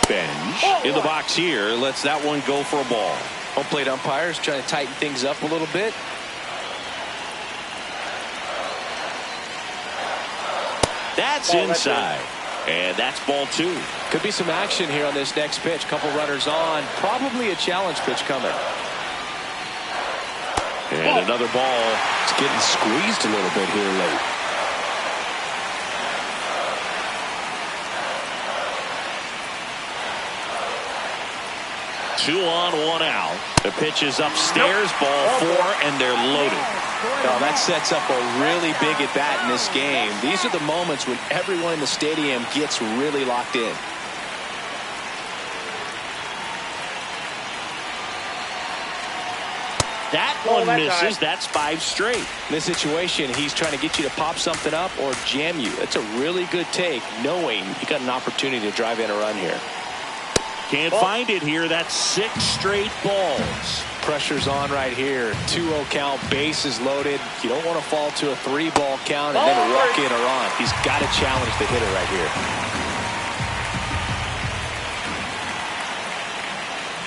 Benj in the box here lets that one go for a ball. Home plate umpires trying to tighten things up a little bit. That's inside. And that's ball 2. Could be some action here on this next pitch. Couple runners on. Probably a challenge pitch coming. And another ball. It's getting squeezed a little bit here late. Two on, 1 out. The pitch is upstairs, ball 4, and they're loaded. Now that sets up a really big at bat in this game. These are the moments when everyone in the stadium gets really locked in. That Oh, one that misses. died. That's 5 straight. In this situation, he's trying to get you to pop something up or jam you. That's a really good take, knowing you got an opportunity to drive in a run here. Can't find it here. That's 6 straight balls. Pressure's on right here. 2-0 count, bases loaded. You don't want to fall to a 3-ball count and then walk in or on. He's got to challenge the hitter right here.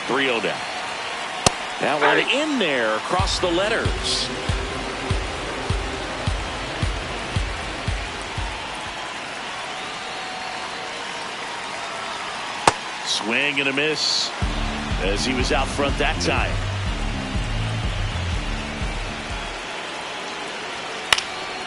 3-0 down. That one in there across the letters. Swing and a miss as he was out front that time.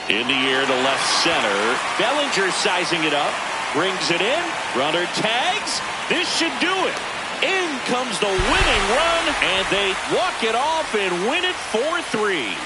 In the air to left center. Bellinger sizing it up. Brings it in. Runner tags. This should do it. In comes the winning run, and they walk it off and win it 4-3.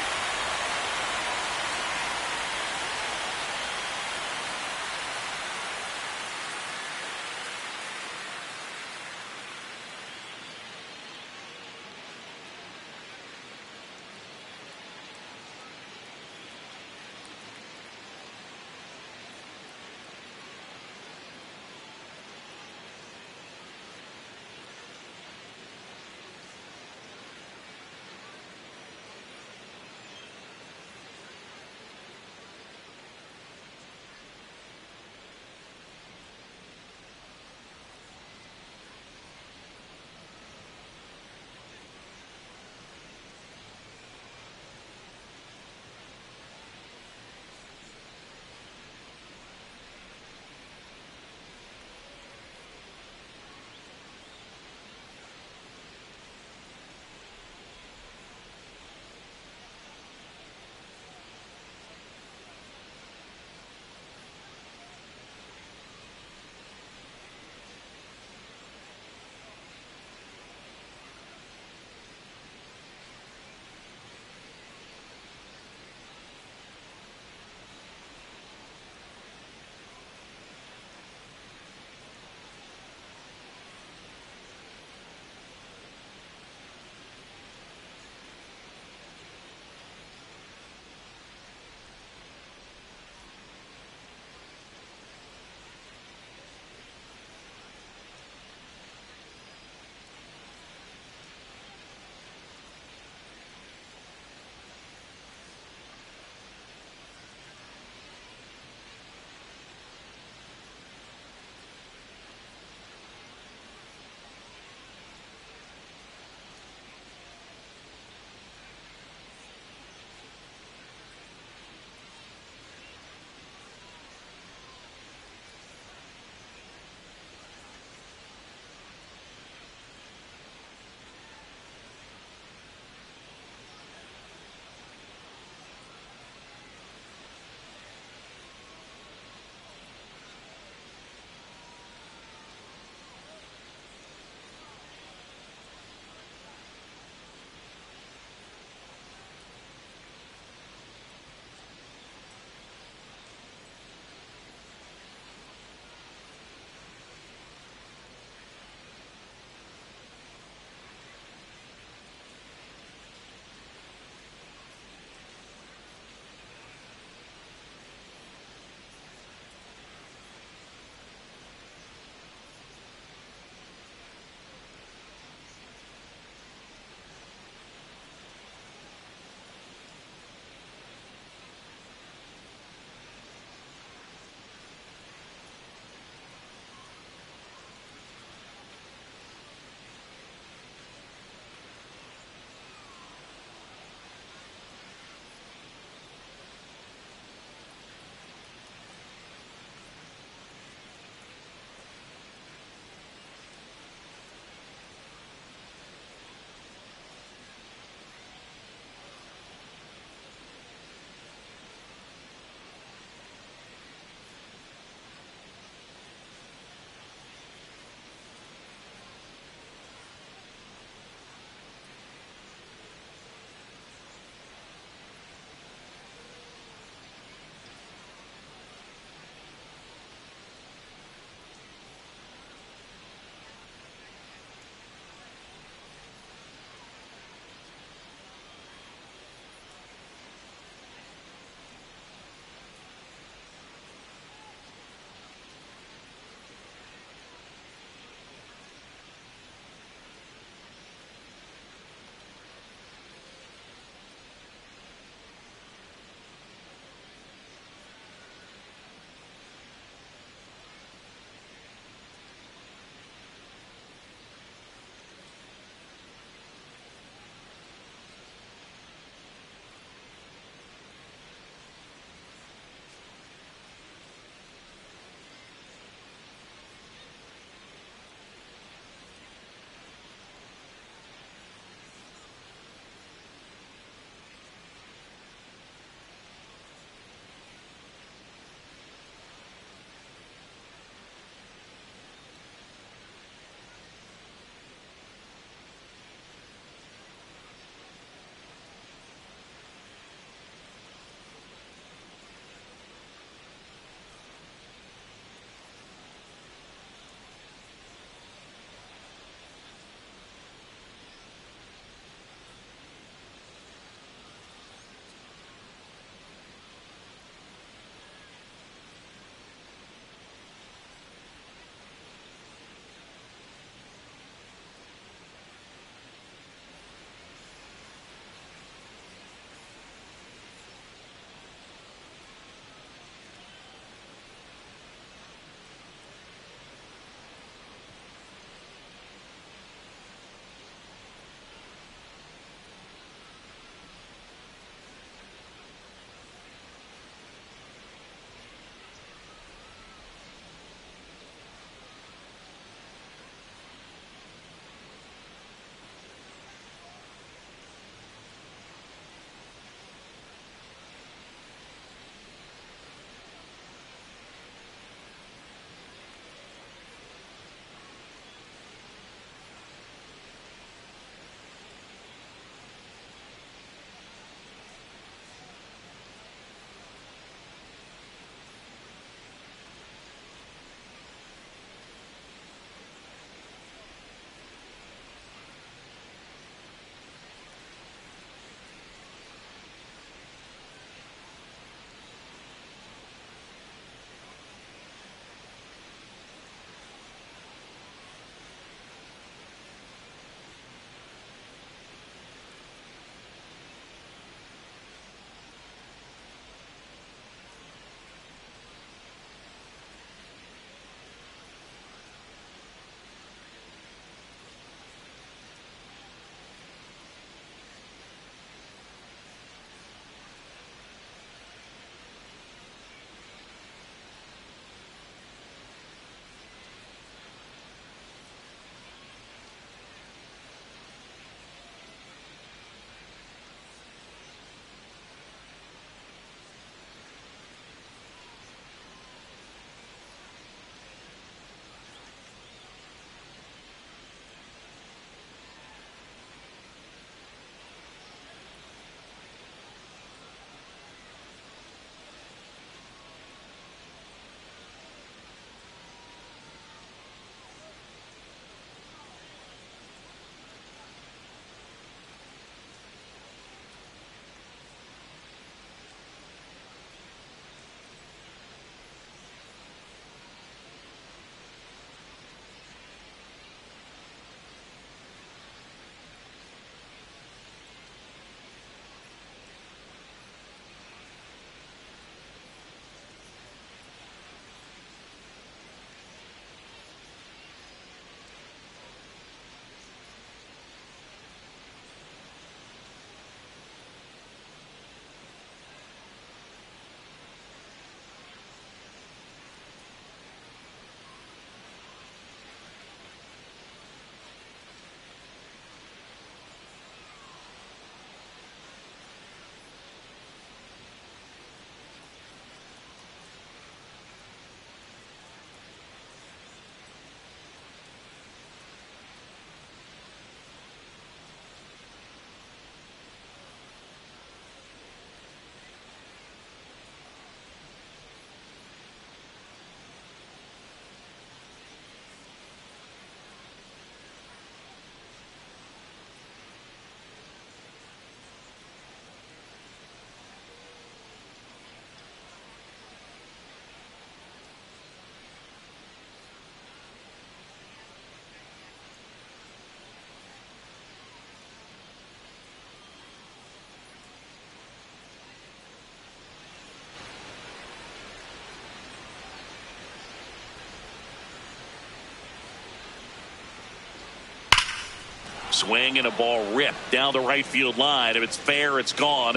Swing and a ball ripped down the right field line. If it's fair, it's gone.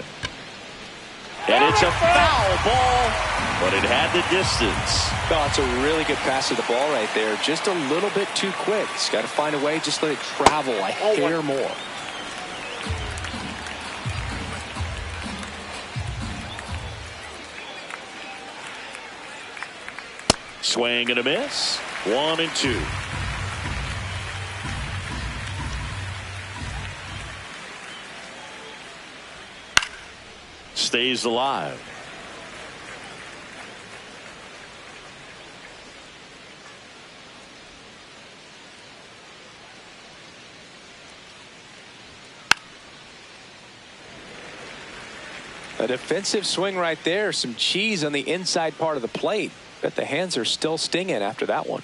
And it's a foul ball, but it had the distance. Oh, it's a really good pass to the ball right there. Just a little bit too quick. He's got to find a way. Just let it travel a hair more. Swing and a miss. 1-2. Stays alive. A defensive swing right there. Some cheese on the inside part of the plate. Bet the hands are still stinging after that one.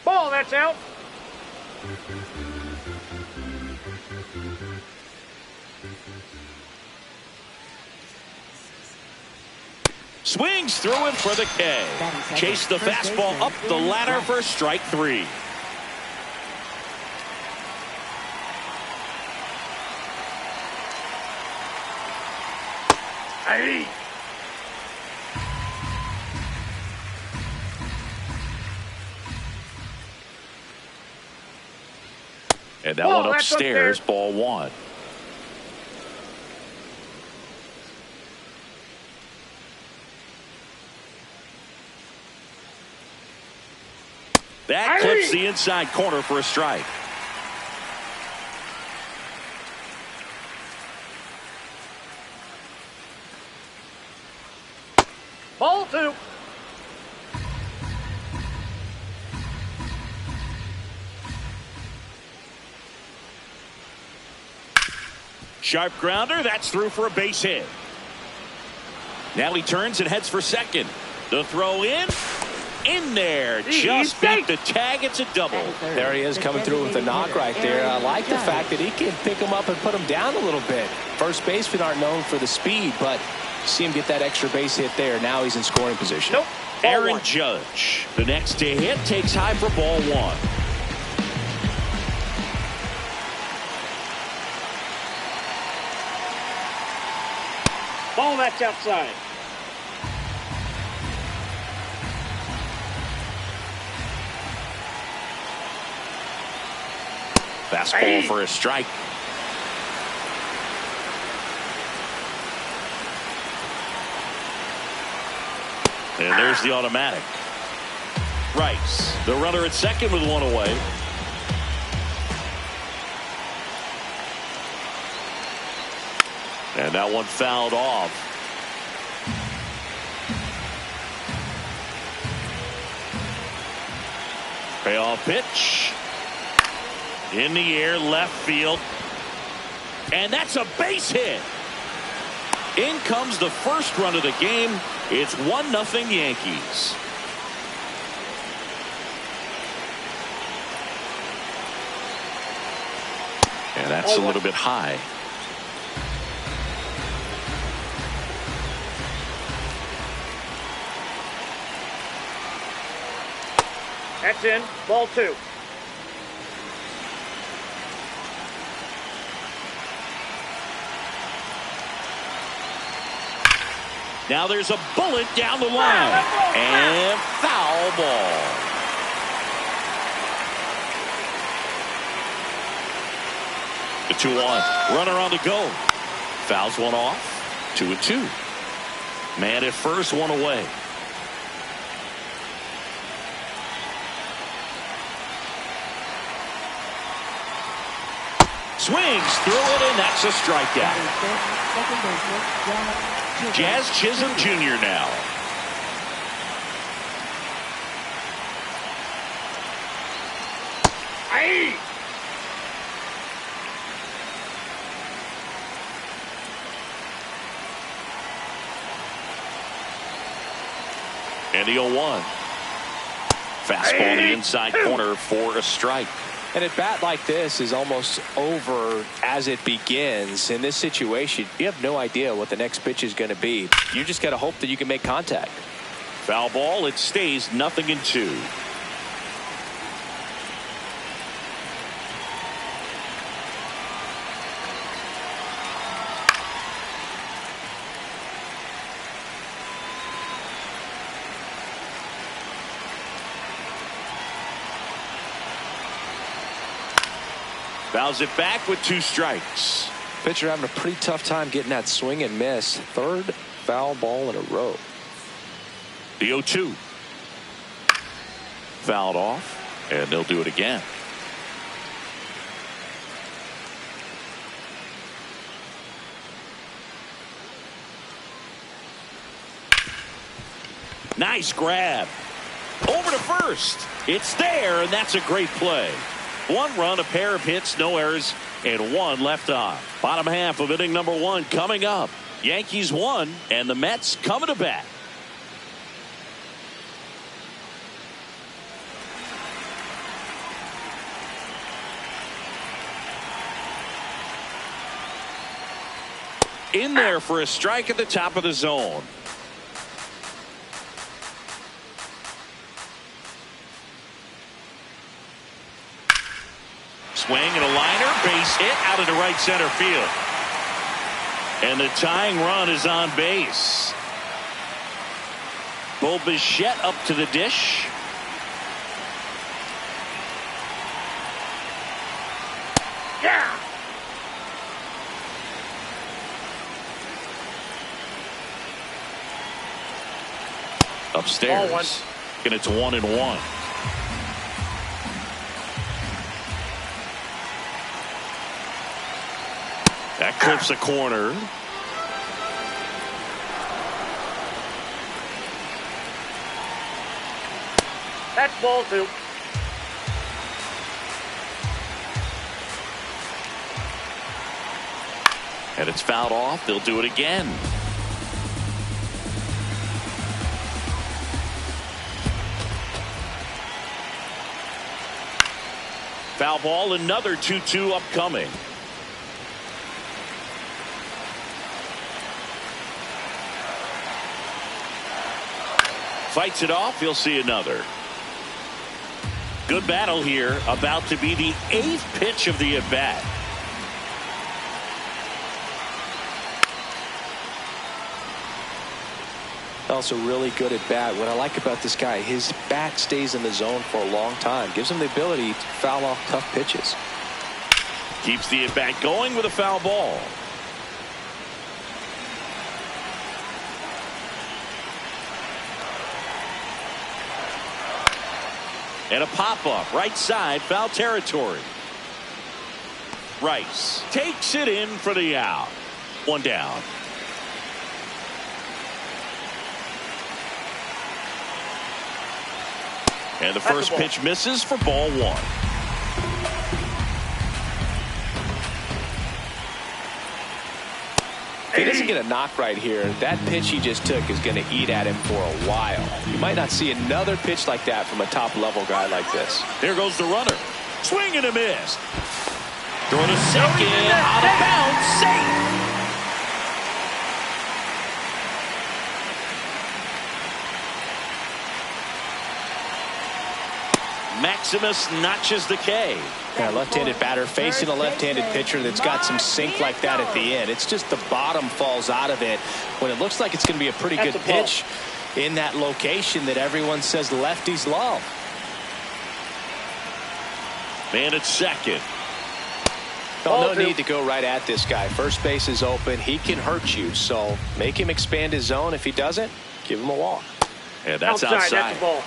Ball, that's out. Swings through it for the K. Chase the fastball up the ladder for strike 3. Hey. And that one upstairs, ball 1. That clips the inside corner for a strike. Ball 2. Sharp grounder. That's through for a base hit. Now he turns and heads for second. The throw in. In there. Just beat the tag. It's a double. There he is coming through with a knock right there. I like the fact that he can pick him up and put him down a little bit. First basemen aren't known for the speed, but you see him get that extra base hit there. Now he's in scoring position. Nope. Aaron Judge, the next to hit, takes high for ball 1. Ball, that's outside. Fastball for a strike. And there's the automatic. Rice, the runner at second with 1 away. And that one fouled off. Payoff pitch. In the air, left field. And that's a base hit. In comes the first run of the game. It's 1-0 Yankees. And that's a little bit high. That's in. Ball 2. Now there's a bullet down the line. And foul ball. The 2-1. Runner on the go. Fouls one off. 2-2. Man at first, 1 away. Swings through it, and that's a strikeout. Jazz Chisholm Jr. now. Hey. And the 0-1. Fastball in the inside corner for a strike. And at bat like this is almost over as it begins. In this situation, you have no idea what the next pitch is going to be. You just got to hope that you can make contact. Foul ball. It stays 0-2. Fouls it back with 2 strikes. Pitcher having a pretty tough time getting that swing and miss. 3rd foul ball in a row. The 0-2. Fouled off, and they'll do it again. Nice grab. Over to first. It's there, and that's a great play. 1 run, a pair of hits, no errors, and 1 left on. Bottom half of inning number 1 coming up. Yankees 1, and the Mets coming to bat. In there for a strike at the top of the zone. Swing and a liner, base hit out into right center field. And the tying run is on base. Bo Bichette up to the dish. Yeah. Upstairs. And it's 1-1. That clips a corner. That's ball 2. And it's fouled off. They'll do it again. Foul ball, another 2-2 upcoming. Fights it off. He'll see another. Good battle here. About to be the 8th pitch of the at-bat. Also really good at bat. What I like about this guy, his bat stays in the zone for a long time. Gives him the ability to foul off tough pitches. Keeps the at-bat going with a foul ball. And a pop-up right side, foul territory. Rice takes it in for the out. 1 down. And the first pitch misses for ball 1. If he doesn't get a knock right here, that pitch he just took is going to eat at him for a while. You might not see another pitch like that from a top-level guy like this. There goes the runner. Swing and a miss. Throw to second. Out of bounds. Safe. Maximus notches the K. Yeah, left-handed batter facing a left-handed pitcher that's got some sink like that at the end. It's just the bottom falls out of it when it looks like it's going to be a pretty good pitch in that location that everyone says lefties love. Man at second. No need to go right at this guy. First base is open. He can hurt you, so make him expand his zone. If he doesn't, give him a walk. And that's outside. That's a ball.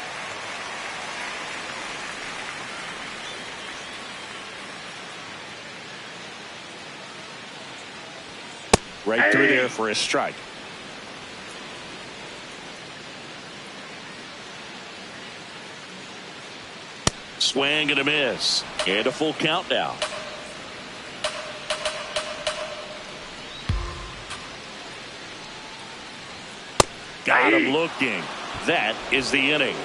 Right through there for a strike. Swing and a miss. And a full count now. Got him looking. That is the inning.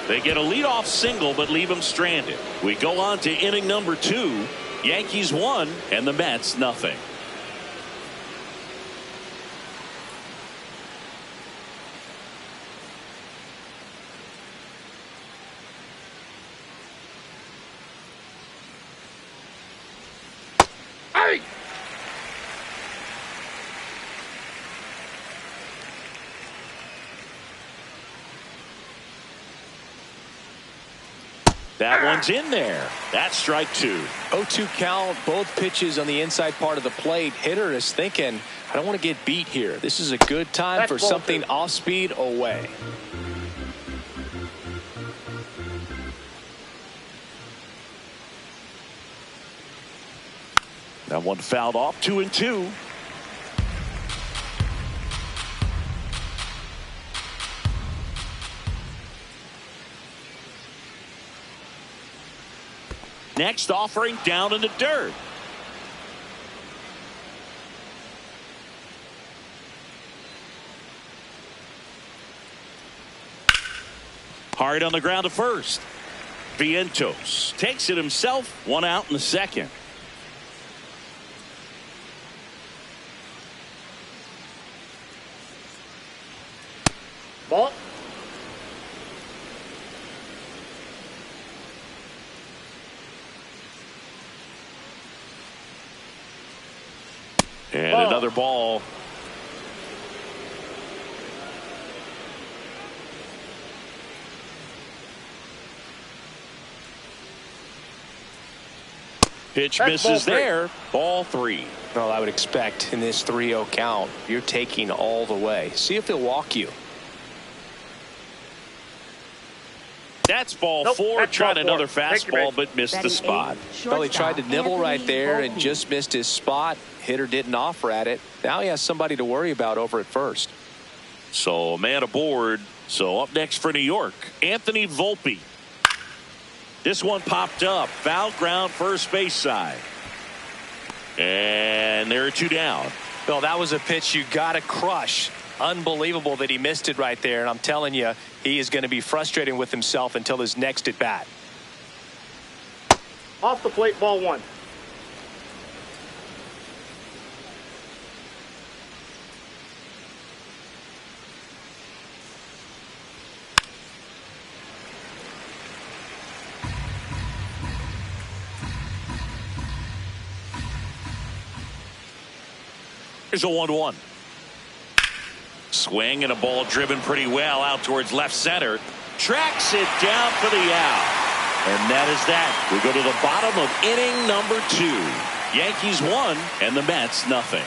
They get a leadoff single but leave him stranded. We go on to inning number 2. Yankees 1 and the Mets nothing. That one's in there. That's strike two. 0-2 count, both pitches on the inside part of the plate. Hitter is thinking, I don't want to get beat here. This is a good time for something off speed away. That one fouled off. 2-2. Next offering down in the dirt. Hard on the ground to first. Vientos takes it himself. One out in the second. Ball. And another ball. Pitch misses there. Ball three. Well, I would expect in this 3-0 count, you're taking all the way. See if he'll walk you. That's ball four. Tried another fastball, but missed the spot. Well, he tried to nibble right there and just missed his spot. Hitter didn't offer at it. Now he has somebody to worry about over at first. So a man aboard. So up next for New York, Anthony Volpe. This one popped up. Foul ground first base side. And there are two down. Well, that was a pitch you got to crush. Unbelievable that he missed it right there. And I'm telling you, he is going to be frustrated with himself until his next at bat. Off the plate, ball one. Here's a 1-1. Swing and a ball driven pretty well out towards left center. Tracks it down for the out. And that is that. We go to the bottom of inning number 2. Yankees 1 and the Mets nothing.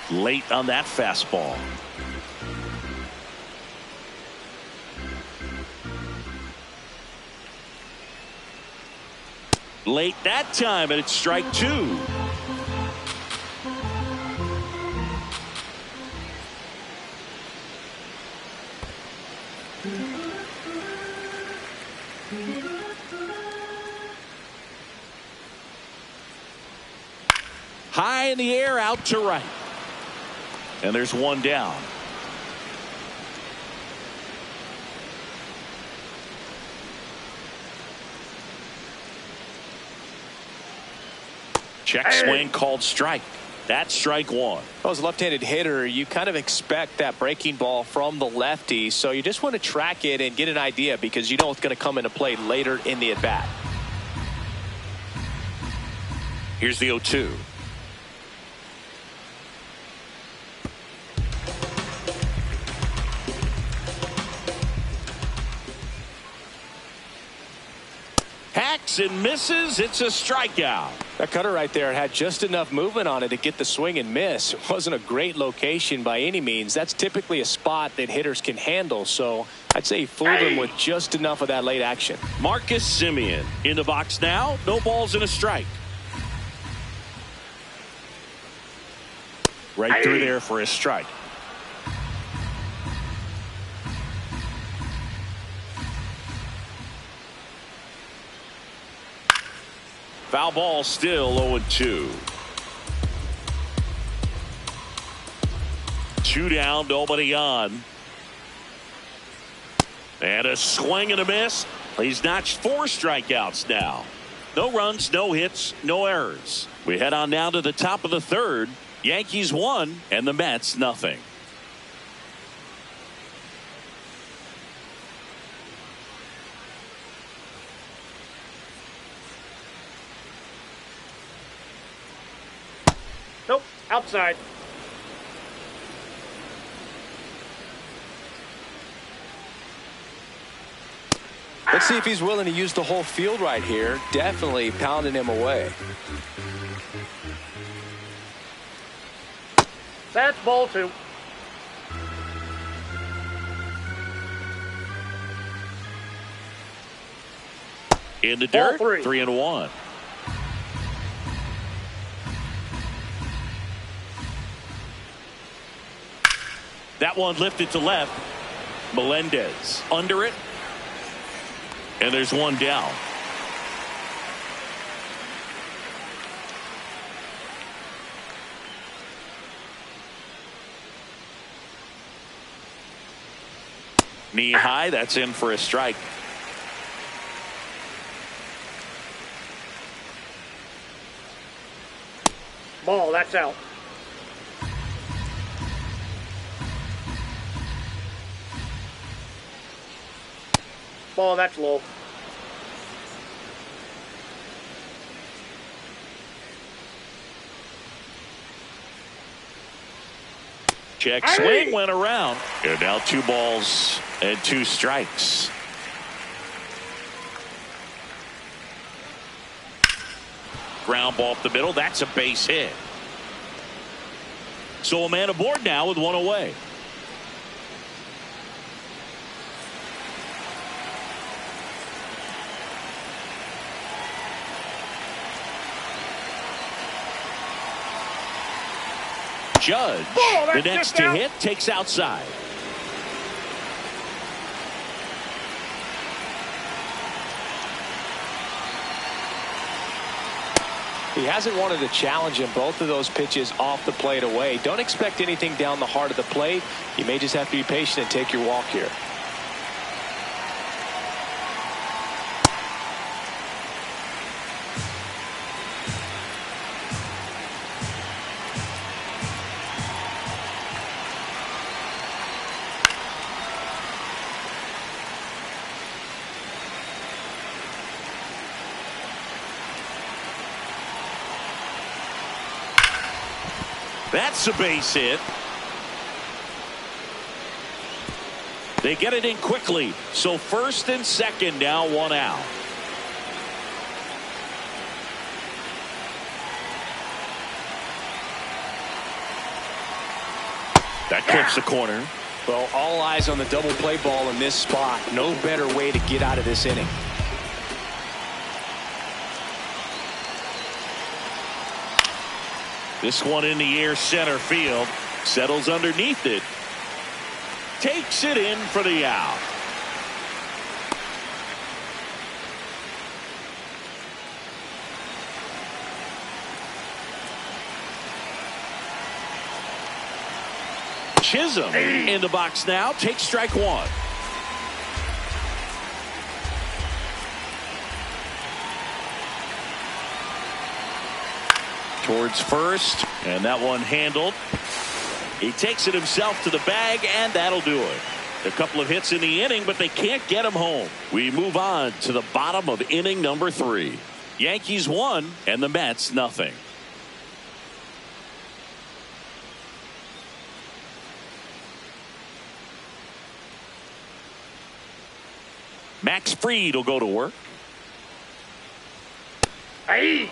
Late on that fastball. Late that time, and it's strike two. High in the air, out to right. And there's one down. Check swing called strike. That's strike one. Well, as a left-handed hitter, you kind of expect that breaking ball from the lefty, so you just want to track it and get an idea because you know it's going to come into play later in the at-bat. Here's the 0-2. Hacks and misses. It's a strikeout. That cutter right there had just enough movement on it to get the swing and miss. It wasn't a great location by any means. That's typically a spot that hitters can handle, so I'd say he fooled him with just enough of that late action. Marcus Semien in the box now. No balls and a strike. Right through there for a strike. Foul ball, still 0-2. 2 down, nobody on. And a swing and a miss. He's notched 4 strikeouts now. No runs, no hits, no errors. We head on down to the top of the third. Yankees 1 and the Mets nothing. Nope, outside. Let's see if he's willing to use the whole field right here. Definitely pounding him away. That's ball 2. In the Ball dirt, 3. 3-1. That one lifted to left. Melendez under it. And there's one down. Knee high, that's in for a strike. Ball, that's out. Ball, that's low. Check swing went around. And now 2 balls and 2 strikes. Ground ball up the middle. That's a base hit. So a man aboard now with 1 away. Judge, the next to hit, takes outside. He hasn't wanted a challenge in both of those pitches off the plate away. Don't expect anything down the heart of the plate. You may just have to be patient and take your walk here. That's a base hit. They get it in quickly. So first and second now, 1 out. That clips the corner. Well, all eyes on the double play ball in this spot. No better way to get out of this inning. This one in the air, center field. Settles underneath it. Takes it in for the out. Chisholm in the box now. Takes strike 1. Towards first, and that one handled. He takes it himself to the bag, and that'll do it. A couple of hits in the inning, but they can't get him home. We move on to the bottom of inning number 3. Yankees 1 and the Mets nothing. Max Fried will go to work. Hey!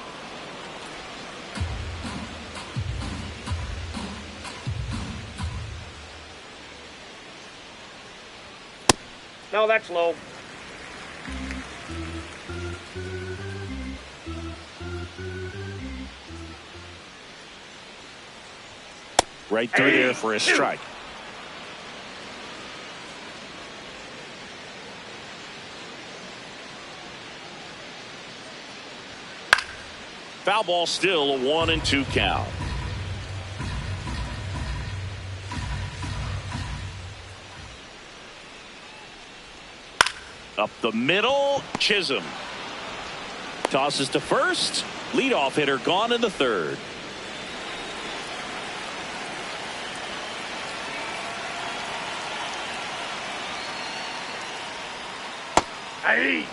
No, that's low. Right through there for a strike. Foul ball, still a 1-2 count. Up the middle, Chisholm. Tosses to first. Leadoff hitter gone in the third. Hey!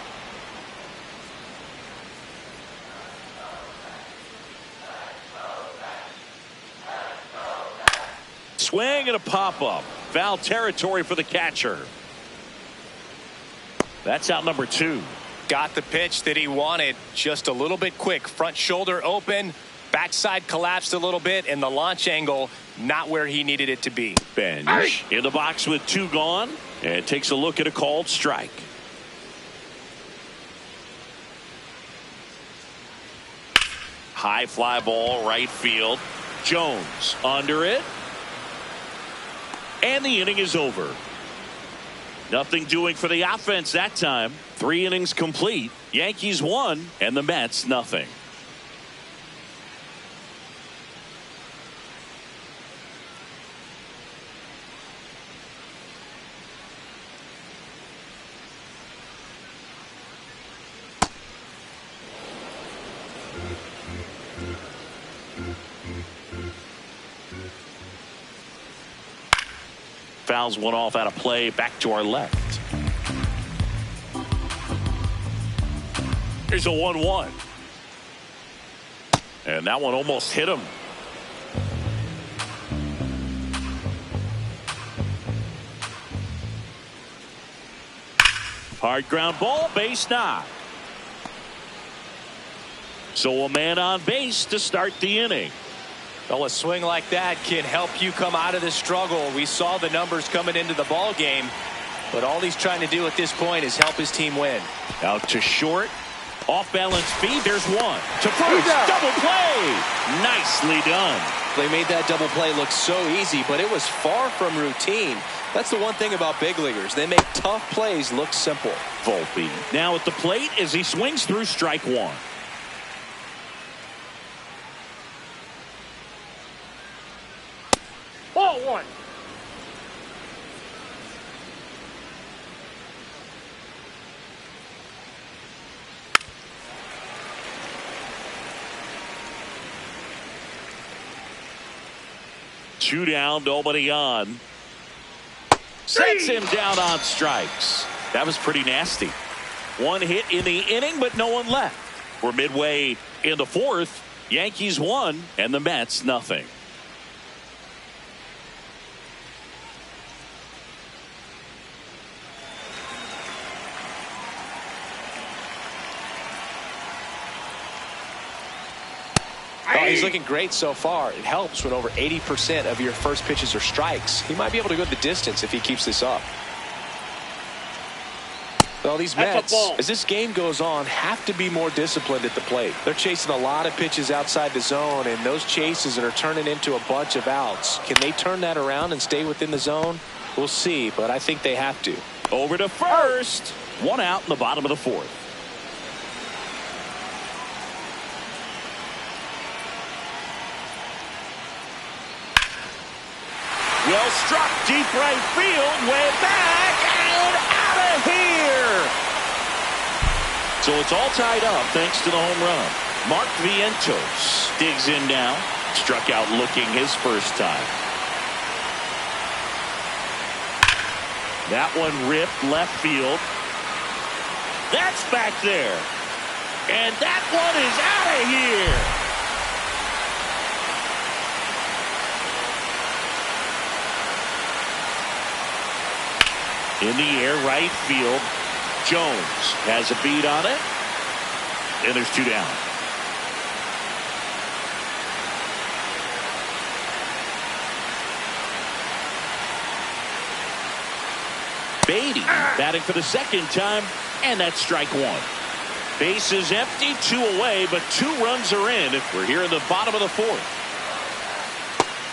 swing and a pop-up. Foul territory for the catcher. That's out number 2. Got the pitch that he wanted, just a little bit quick. Front shoulder open, backside collapsed a little bit, and the launch angle not where he needed it to be. Bench in the box with 2 gone, and takes a look at a called strike. High fly ball, right field. Jones under it. And the inning is over. Nothing doing for the offense that time. 3 innings complete. Yankees 1 and the Mets nothing. Fouls one off out of play, back to our left. Here's a 1-1. And that one almost hit him. Hard ground ball, base knock. So a man on base to start the inning. Well, a swing like that can help you come out of this struggle. We saw the numbers coming into the ball game, but all he's trying to do at this point is help his team win. Out to short. Off balance feed. There's one. To first. Double play. Nicely done. They made that double play look so easy, but it was far from routine. That's the one thing about big leaguers. They make tough plays look simple. Volpe now at the plate as he swings through strike 1. Ball 1. Two down, nobody on. Sets him down on strikes. That was pretty nasty. One hit in the inning, but no one left. We're midway in the 4th. Yankees 1 and the Mets nothing. Oh, he's looking great so far. It helps when over 80% of your first pitches are strikes. He might be able to go the distance if he keeps this up. Well, these Mets, as this game goes on, have to be more disciplined at the plate. They're chasing a lot of pitches outside the zone, and those chases are turning into a bunch of outs. Can they turn that around and stay within the zone? We'll see, but I think they have to. Over to first. One out in the bottom of the 4th. Well struck, deep right field, way back, and out of here. So it's all tied up thanks to the home run. Mark Vientos digs in now. Struck out looking his first time. That one ripped left field. That's back there. And that one is out of here. In the air, right field. Jones has a beat on it. And there's 2 down. Beatty batting for the 2nd time, and that's strike 1. Base is empty, 2 away, but 2 runs are in. We're here in the bottom of the 4th.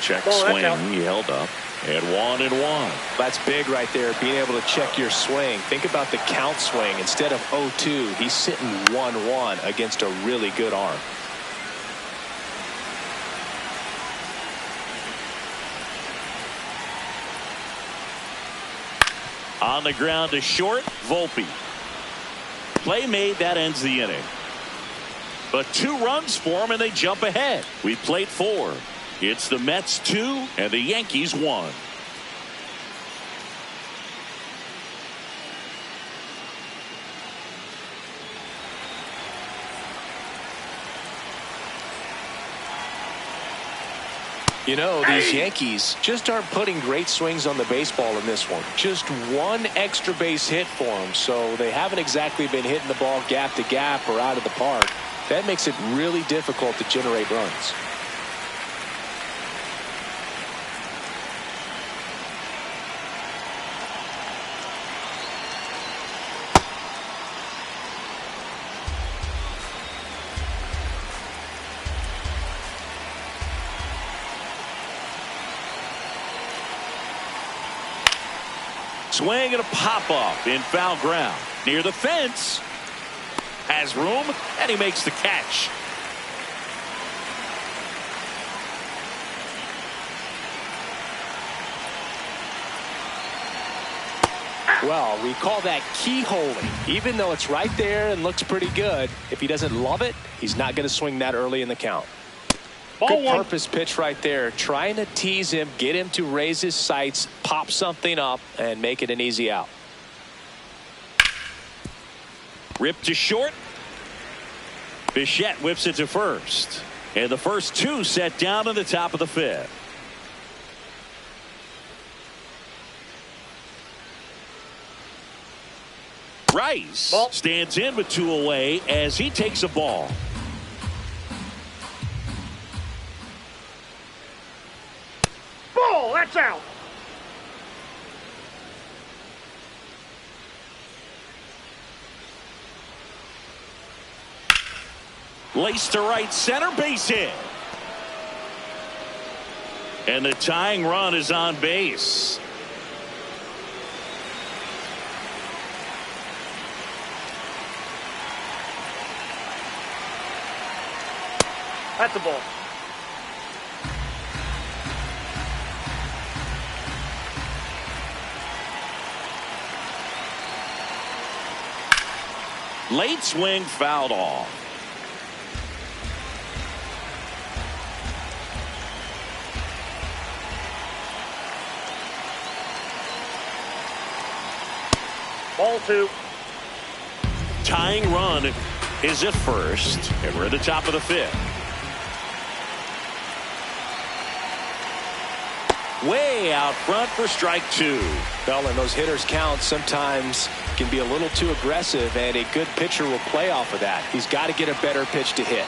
Check swing, he held up. And 1-1. That's big right there, being able to check your swing. Think about the count swing. Instead of 0-2, he's sitting 1-1 against a really good arm. On the ground to short, Volpe. Play made, that ends the inning. But 2 runs for him, and they jump ahead. We played 4. It's the Mets 2 and the Yankees 1. You know, these Yankees just aren't putting great swings on the baseball in this one. Just one extra base hit for them, so they haven't exactly been hitting the ball gap to gap or out of the park. That makes it really difficult to generate runs. Swing and a pop-up in foul ground. Near the fence. Has room, and he makes the catch. Well, we call that keyholing. Even though it's right there and looks pretty good, if he doesn't love it, he's not going to swing that early in the count. Good purpose pitch right there, trying to tease him, get him to raise his sights, pop something up, and make it an easy out. Ripped to short. Bichette whips it to first. And the first two set down in the top of the fifth. Rice stands in with two away as he takes a ball. That's out. Laced to right center, base hit. And the tying run is on base. That's a ball. Late swing fouled off. Ball two. Tying run is at first, and we're at the top of the fifth. Way out front for strike two. Well, and those hitters count sometimes can be a little too aggressive, and a good pitcher will play off of that. He's got to get a better pitch to hit.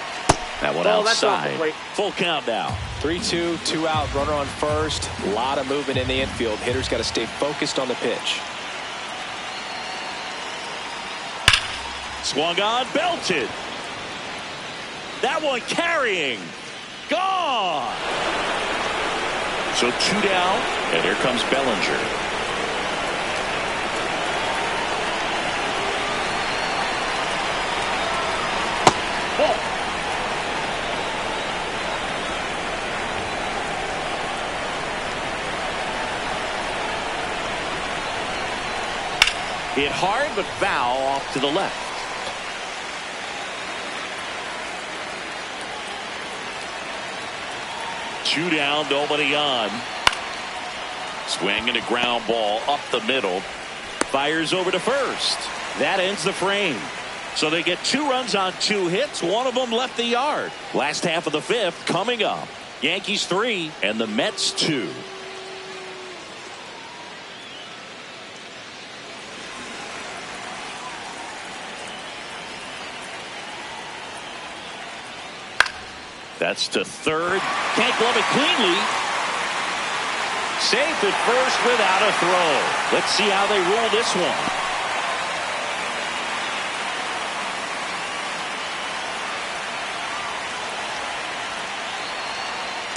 That one outside. Full count now. 3-2, 2 out, runner on first. A lot of movement in the infield. Hitters got to stay focused on the pitch. Swung on, belted. That one carrying. Gone. So two down, and here comes Bellinger. Ball. Hit hard, but foul off to the left. Two down, nobody on. Swing and a ground ball up the middle. Fires over to first. That ends the frame. So they get 2 runs on 2 hits. One of them left the yard. Last half of the fifth coming up. Yankees 3 and the Mets 2. That's to third. Can't glove it cleanly. Safe at first without a throw. Let's see how they rule this one.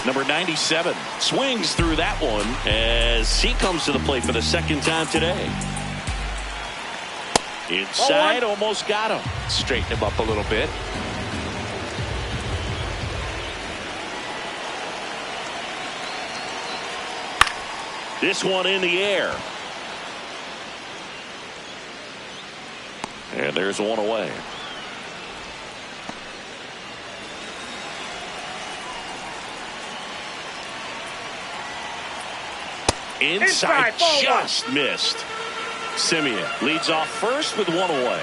Number 97 swings through that one as he comes to the plate for the second time today. Inside, almost got him. Straighten him up a little bit. This one in the air. And there's one away. Inside just missed. Simeon leads off first with one away.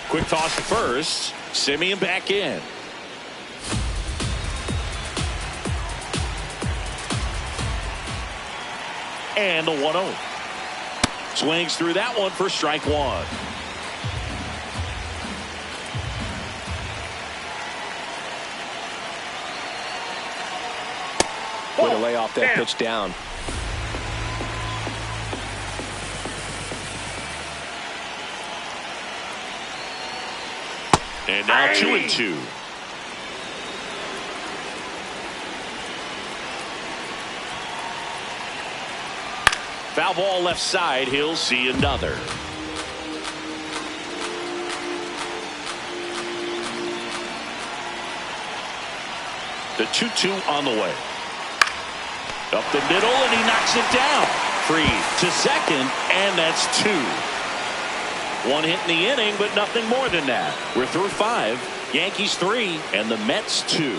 Quick toss to first. Simeon back in. And the 1-0. Swings through that one for strike one. Way to lay off that pitch down. And now 2-2. Foul ball left side. He'll see another. The 2-2 on the way. Up the middle, and he knocks it down. Free to second, and that's two. One hit in the inning, but nothing more than that. We're through 5. Yankees 3, and the Mets 2.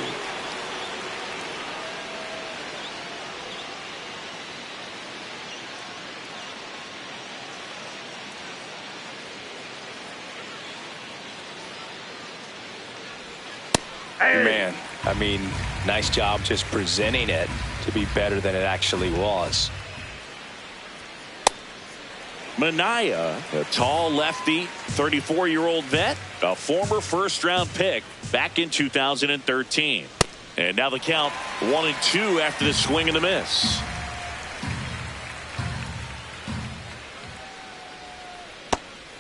Man, I mean, nice job just presenting it to be better than it actually was. Manaea, a tall lefty, 34-year-old vet, a former first-round pick back in 2013. And now the count 1-2 after the swing and the miss.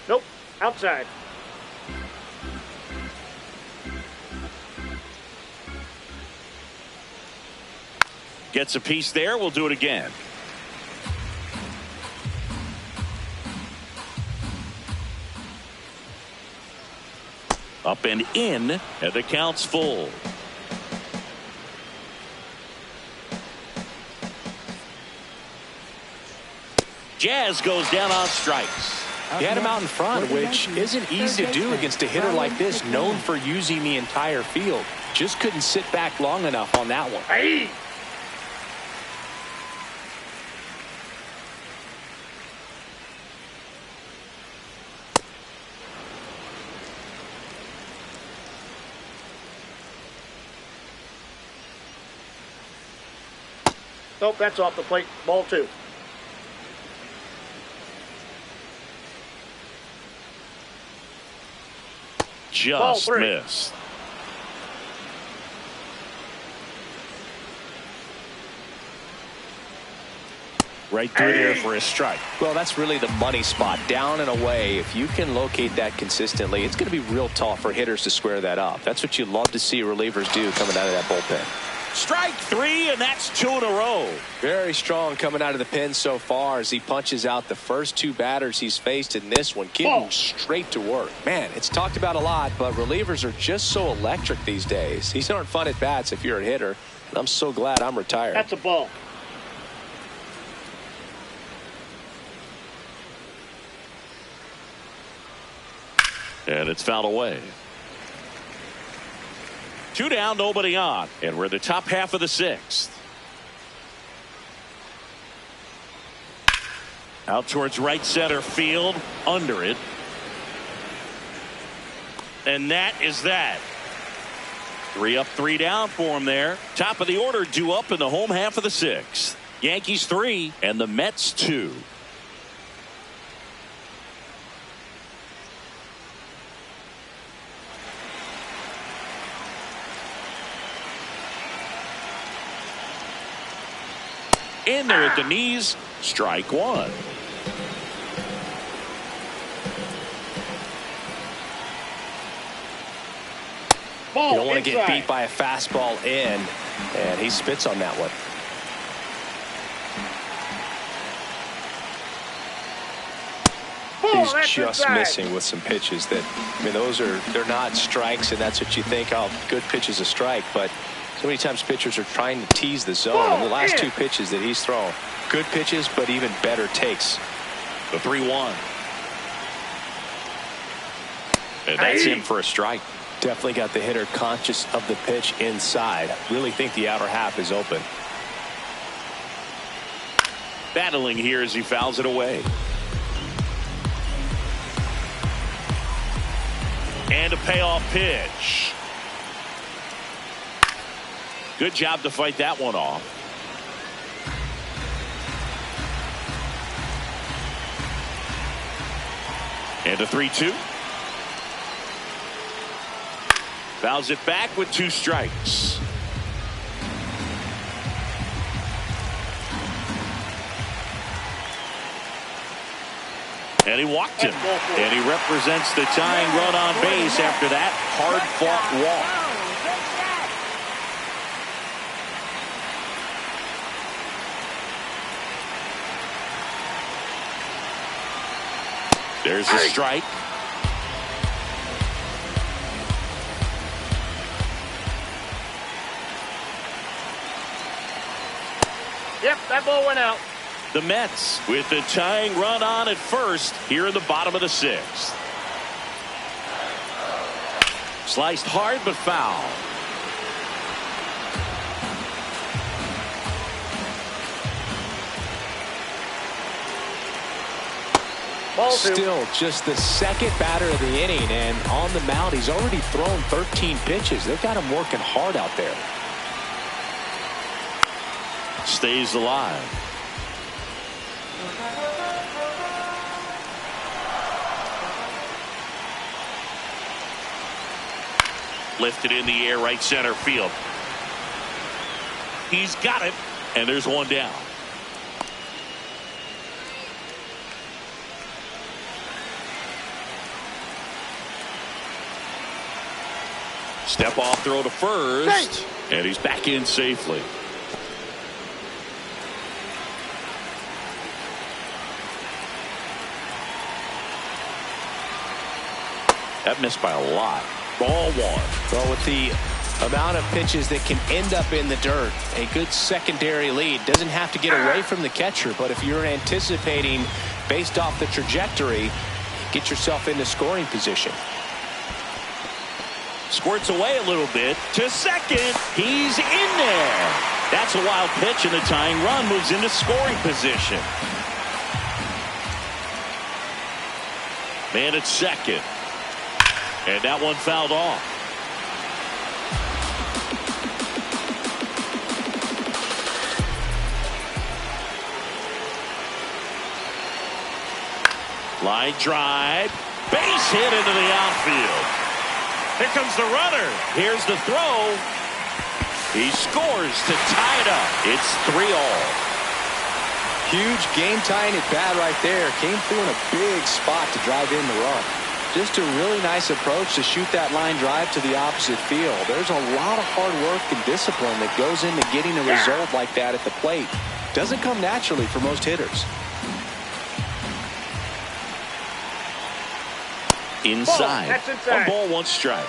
Nope. Outside. Gets a piece there. We'll do it again. Up and in, and the count's full. Jazz goes down on strikes. He had him out in front, which isn't easy to do against a hitter like this, known for using the entire field. Just couldn't sit back long enough on that one. Hey. Nope, that's off the plate. Ball 2. Just missed. Right through there for a strike. Well, that's really the money spot. Down and away. If you can locate that consistently, it's going to be real tough for hitters to square that up. That's what you love to see relievers do coming out of that bullpen. Strike 3, and that's 2 in a row. Very strong coming out of the pen so far as he punches out the first 2 batters he's faced in this one, getting straight to work. Man, it's talked about a lot, but relievers are just so electric these days. These aren't fun at bats if you're a hitter, and I'm so glad I'm retired. That's a ball. And it's fouled away. 2 down, nobody on, and we're the top half of the 6th. Out towards right center field, under it. And that is that. 3 up, 3 down for him there. Top of the order due up in the home half of the 6th. Yankees 3 and the Mets 2. In there at the knees, strike 1. Ball you don't want to get inside. beat by a fastball in, and he spits on that one. Ball, He's just inside. missing with some pitches that, I mean, they're not strikes, and that's what you think, oh, good pitch is a strike, but so many times pitchers are trying to tease the zone. And the last 2 pitches that he's thrown, good pitches, but even better takes. The 3-1. And that's in for a strike. Definitely got the hitter conscious of the pitch inside. Really think the outer half is open. Battling here as he fouls it away. And a payoff pitch. Good job to fight that one off. And a 3-2. Fouls it back with 2 strikes. And he walked him. And he represents the tying run on base after that hard-fought walk. There's a strike. Yep, that ball went out. The Mets with the tying run on at first here in the bottom of the 6th. Sliced hard but foul. Ball 2. Still just the second batter of the inning, and on the mound he's already thrown 13 pitches. They've got him working hard out there. Stays alive. Lifted in the air, right center field. He's got it, and there's one down. Step off throw to first, and he's back in safely. That missed by a lot. Ball 1. Well, with the amount of pitches that can end up in the dirt, a good secondary lead doesn't have to get away from the catcher, but if you're anticipating based off the trajectory, get yourself into scoring position. Squirts away a little bit to second. He's in there. That's a wild pitch, and the tying run moves into scoring position. Man at second. And that one fouled off. Line drive. Base hit into the outfield. Here comes the runner. Here's the throw. He scores to tie it up. It's 3-all. Huge game-tying at bat right there. Came through in a big spot to drive in the run. Just a really nice approach to shoot that line drive to the opposite field. There's a lot of hard work and discipline that goes into getting a result like that at the plate. Doesn't come naturally for most hitters. Inside. That's inside. 1 ball, 1 strike.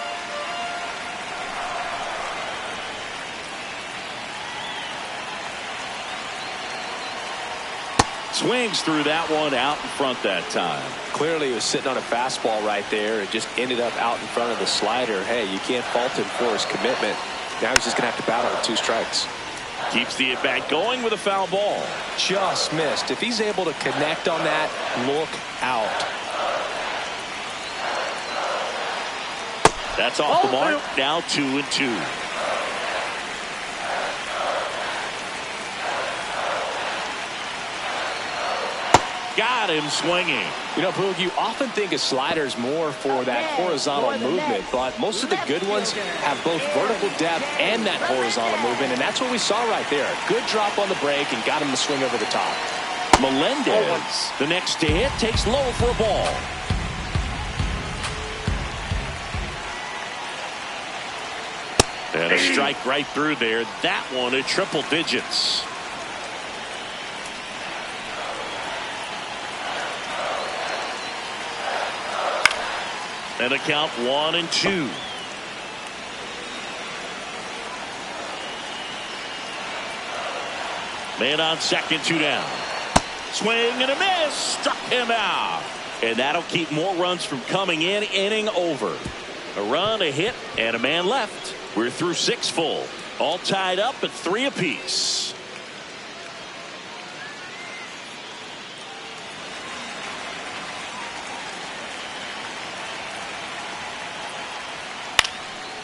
Swings through that one, out in front that time. Clearly he was sitting on a fastball right there. It just ended up out in front of the slider. Hey, you can't fault him for his commitment. Now he's just going to have to battle with 2 strikes. Keeps the at-bat going with a foul ball. Just missed. If he's able to connect on that, look out. That's off the mark. Now 2-2. Got him swinging. You know, Boog, you often think a slider's more for that horizontal movement, but most of the good ones have both vertical depth and that horizontal movement, and that's what we saw right there. Good drop on the break and got him to swing over the top. Melendez, the next to hit, takes low for a ball. And a strike right through there. That one at triple digits. And a count 1-2. Man on second, 2 down. Swing and a miss. Struck him out. And that'll keep more runs from coming in. Inning over. A run, a hit, and a man left. We're through 6 full. All tied up at 3 apiece.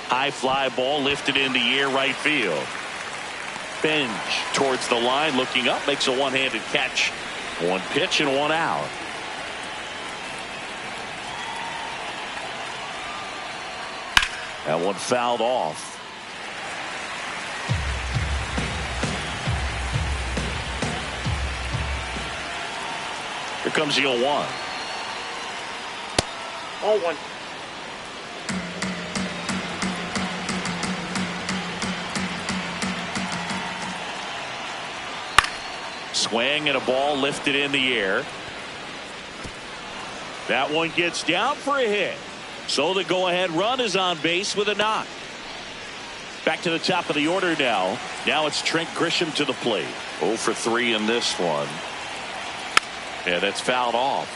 High fly ball lifted in the air, right field. Bench towards the line, looking up, makes a one-handed catch. 1 pitch and 1 out. That one fouled off. Here comes the 0-1. 0-1. Swing and a ball lifted in the air. That one gets down for a hit. So the go-ahead run is on base with a knock. Back to the top of the order now. Now it's Trent Grisham to the plate. 0 for 3 in this one. Yeah, that's fouled off.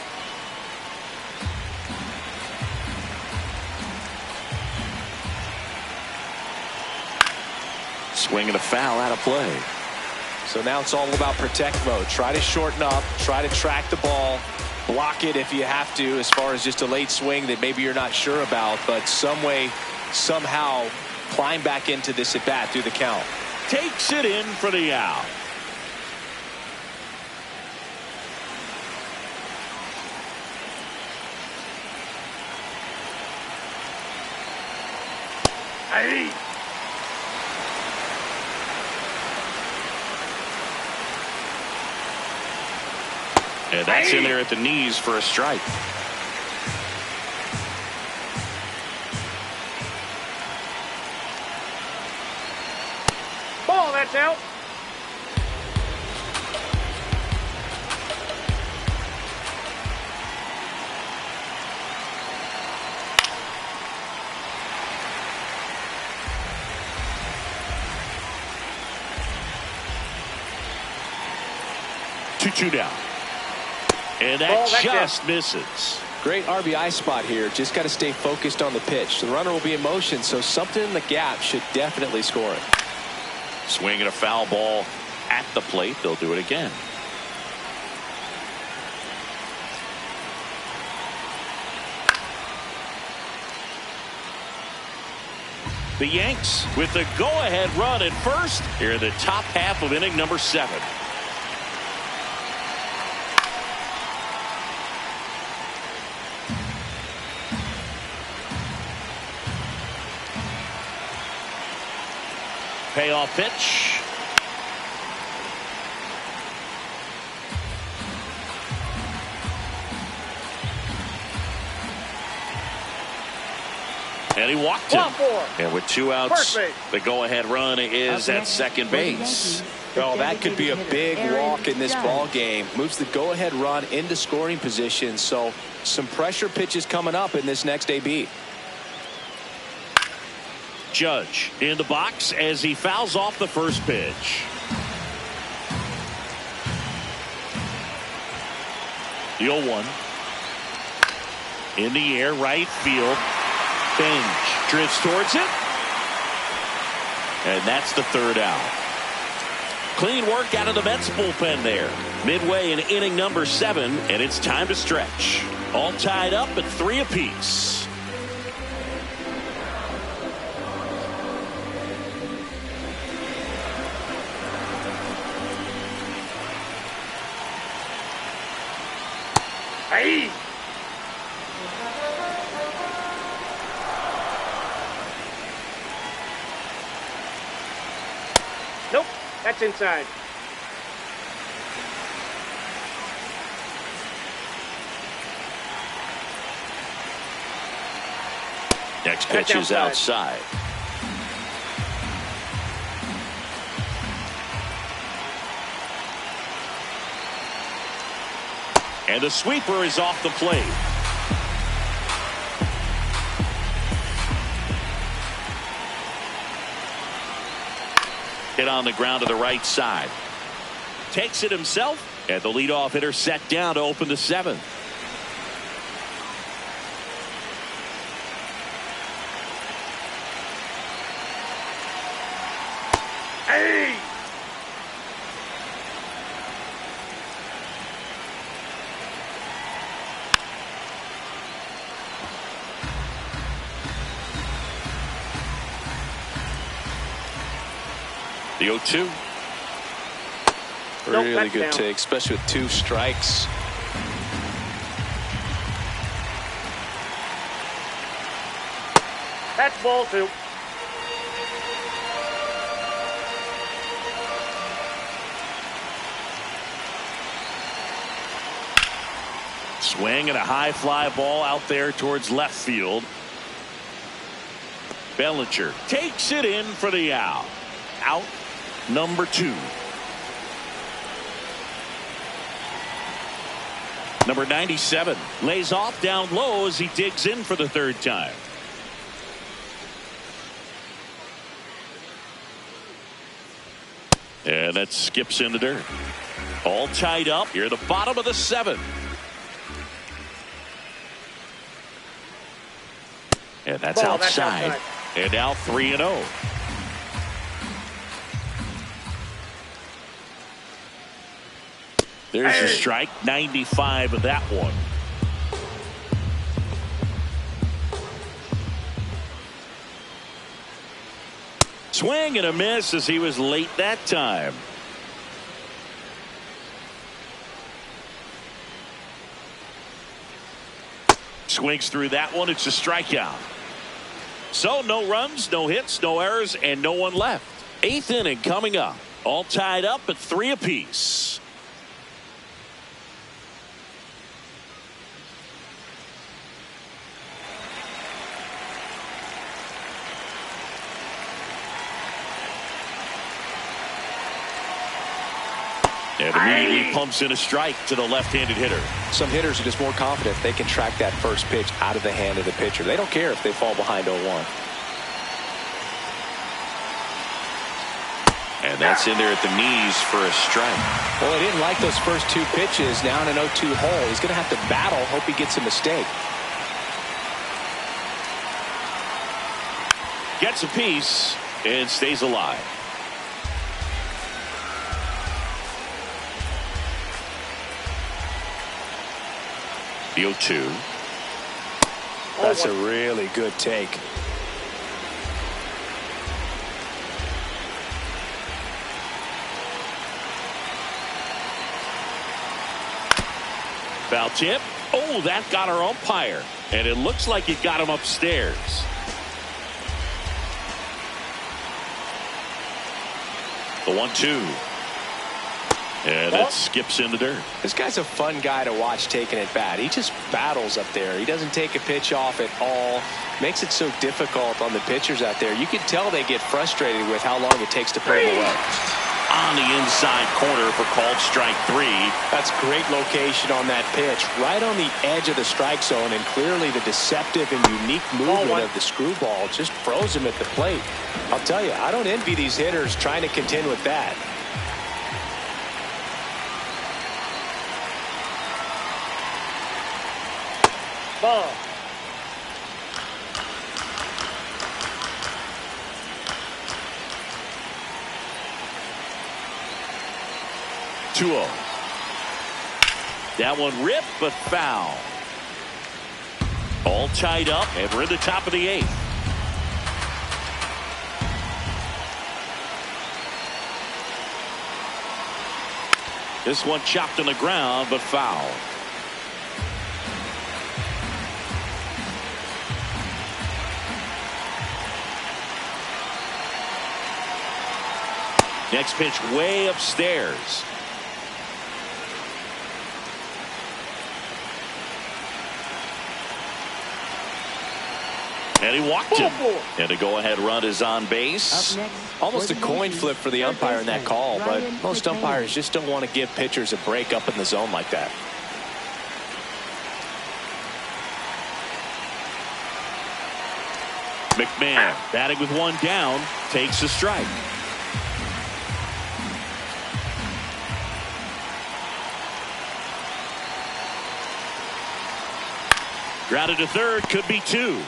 Swing and a foul out of play. So now it's all about protect mode. Try to shorten up, try to track the ball, block it if you have to, as far as just a late swing that maybe you're not sure about, but some way, somehow climb back into this at bat through the count. Takes it in for the out. Hey. And that's in there at the knees for a strike. Ball, that's out. Two down. And that just misses. Great RBI spot here. Just got to stay focused on the pitch. The runner will be in motion, so something in the gap should definitely score it. Swing and a foul ball at the plate. They'll do it again. The Yanks with the go-ahead run at first here in the top half of inning number 7. Payoff pitch. And he walked him. And with 2 outs, the go-ahead run is at second base. Well, that could be a big walk in this ball game. Moves the go-ahead run into scoring position. So some pressure pitches coming up in this next AB. Judge in the box as he fouls off the first pitch. The 0-1. In the air, right field. Bench drifts towards it. And that's the 3rd out. Clean work out of the Mets bullpen there. Midway in inning number 7, and it's time to stretch. All tied up at 3 apiece. Hey. Nope, that's inside. Next pitch is outside. And the sweeper is off the plate. Hit on the ground to the right side. Takes it himself, and the leadoff hitter set down to open the 7th. Hey! The 0-2. Really good take, especially with 2 strikes. That's ball two. Swing and a high fly ball out there towards left field. Bellinger takes it in for the out. Out number 2. Number 97 lays off down low as he digs in for the third time. And that skips in the dirt. All tied up here at the bottom of the 7th. And that's outside. And now 3-0. There's a strike. 95 of that one. Swing and a miss as he was late that time. Swings through that one. It's a strikeout. So no runs, no hits, no errors, and no one left. 8th inning coming up. All tied up at 3 apiece. And immediately pumps in a strike to the left-handed hitter. Some hitters are just more confident they can track that first pitch out of the hand of the pitcher. They don't care if they fall behind 0-1. And that's in there at the knees for a strike. Well, he didn't like those first 2 pitches. Now in an 0-2 hole, he's going to have to battle. Hope he gets a mistake. Gets a piece and stays alive. The 0-2. That's a really good take. Foul tip. Oh, that got our umpire. And it looks like it got him upstairs. The 1-2. And that skips in the dirt. This guy's a fun guy to watch taking at bat. He just battles up there. He doesn't take a pitch off at all. Makes it so difficult on the pitchers out there. You can tell they get frustrated with how long it takes to put him away. On the inside corner for called strike 3. That's great location on that pitch. Right on the edge of the strike zone, and clearly the deceptive and unique movement of the screwball just froze him at the plate. I'll tell you, I don't envy these hitters trying to contend with that. Ball. That one ripped, but foul. All tied up, and we're in the top of the 8th. This one chopped on the ground, but foul. Next pitch way upstairs. And he walked him. And the go-ahead run is on base. Almost a coin flip for the umpire in that call, but most umpires just don't want to give pitchers a break up in the zone like that. McMahon batting with one down, takes a strike. Grounded to third, could be 2.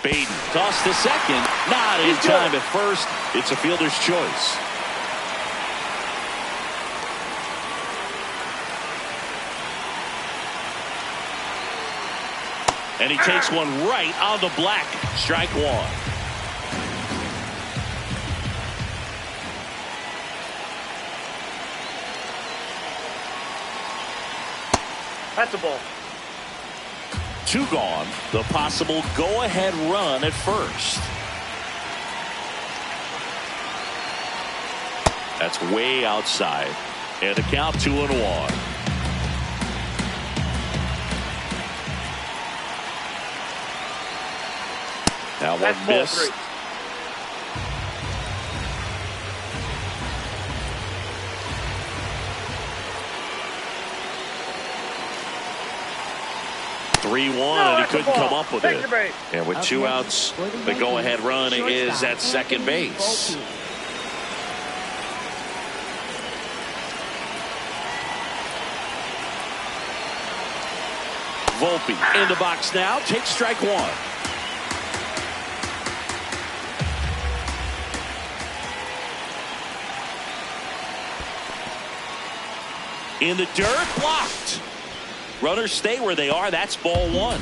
Baden tossed to second, not in time at first. It's a fielder's choice. And he takes one right on the black. Strike 1. That's a ball. 2 gone. The possible go-ahead run at first. That's way outside. And the count 2-1. Now one miss. 3-1, and he couldn't come up with it. And with 2 outs, the go-ahead run is at second base. Volpe in the box now, takes strike 1. In the dirt, blocked. Runners stay where they are. That's ball 1.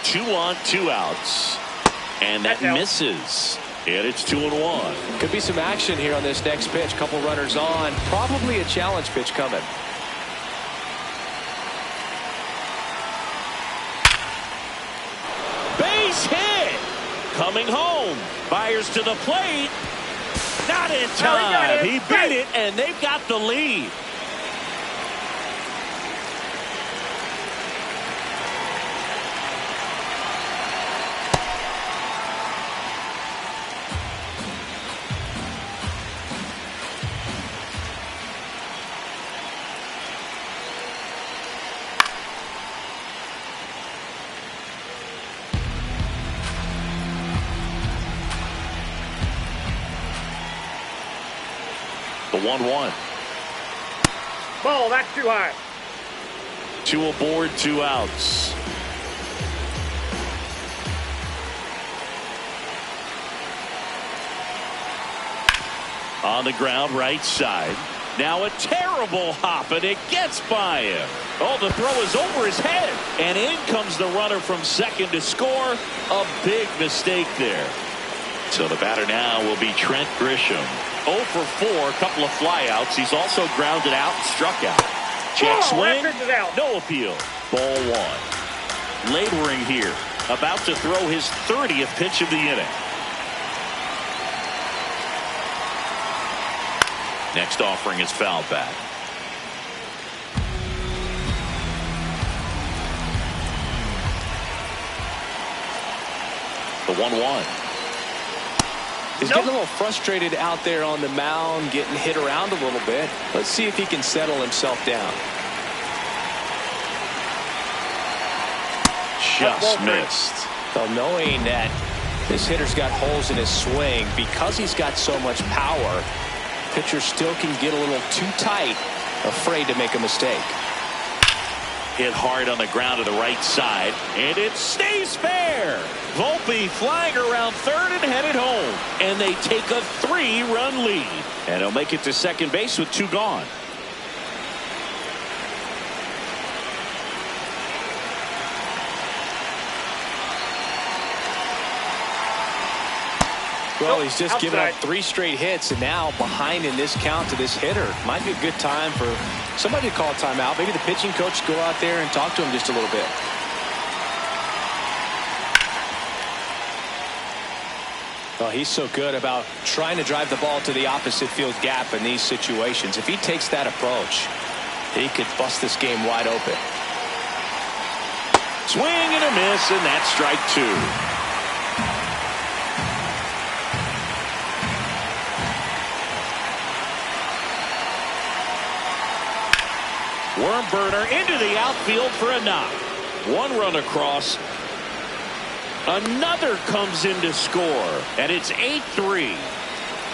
Two on, 2 outs. And that misses. And it's 2-1. Could be some action here on this next pitch. Couple runners on. Probably a challenge pitch coming. Base hit. Coming home. Fires to the plate. Not in time. He beat it, and they've got the lead. The 1-1. Ball, that's too high. 2 aboard, 2 outs. On the ground, right side. Now a terrible hop, and it gets by him. Oh, the throw is over his head. And in comes the runner from second to score. A big mistake there. So the batter now will be Trent Grisham. 0 for 4, a couple of flyouts. He's also grounded out and struck out. Check swing, no appeal. Ball 1. Laboring here, about to throw his 30th pitch of the inning. Next offering is foul back. The 1-1. He's getting a little frustrated out there on the mound, getting hit around a little bit. Let's see if he can settle himself down. Just missed. So knowing that this hitter's got holes in his swing, because he's got so much power, pitcher still can get a little too tight, afraid to make a mistake. Hit hard on the ground to the right side, and it stays fair. Volpe flying around third and headed home, and they take a 3-run lead, and he'll make it to second base with 2 gone. Well, he's just given up 3 straight hits, and now behind in this count to this hitter. Might be a good time for somebody to call a timeout. Maybe the pitching coach go out there and talk to him just a little bit. Well, he's so good about trying to drive the ball to the opposite field gap in these situations. If he takes that approach, he could bust this game wide open. Swing and a miss, and that's strike 2. Worm burner into the outfield for a knock. 1 run across. Another comes in to score, and it's 8-3.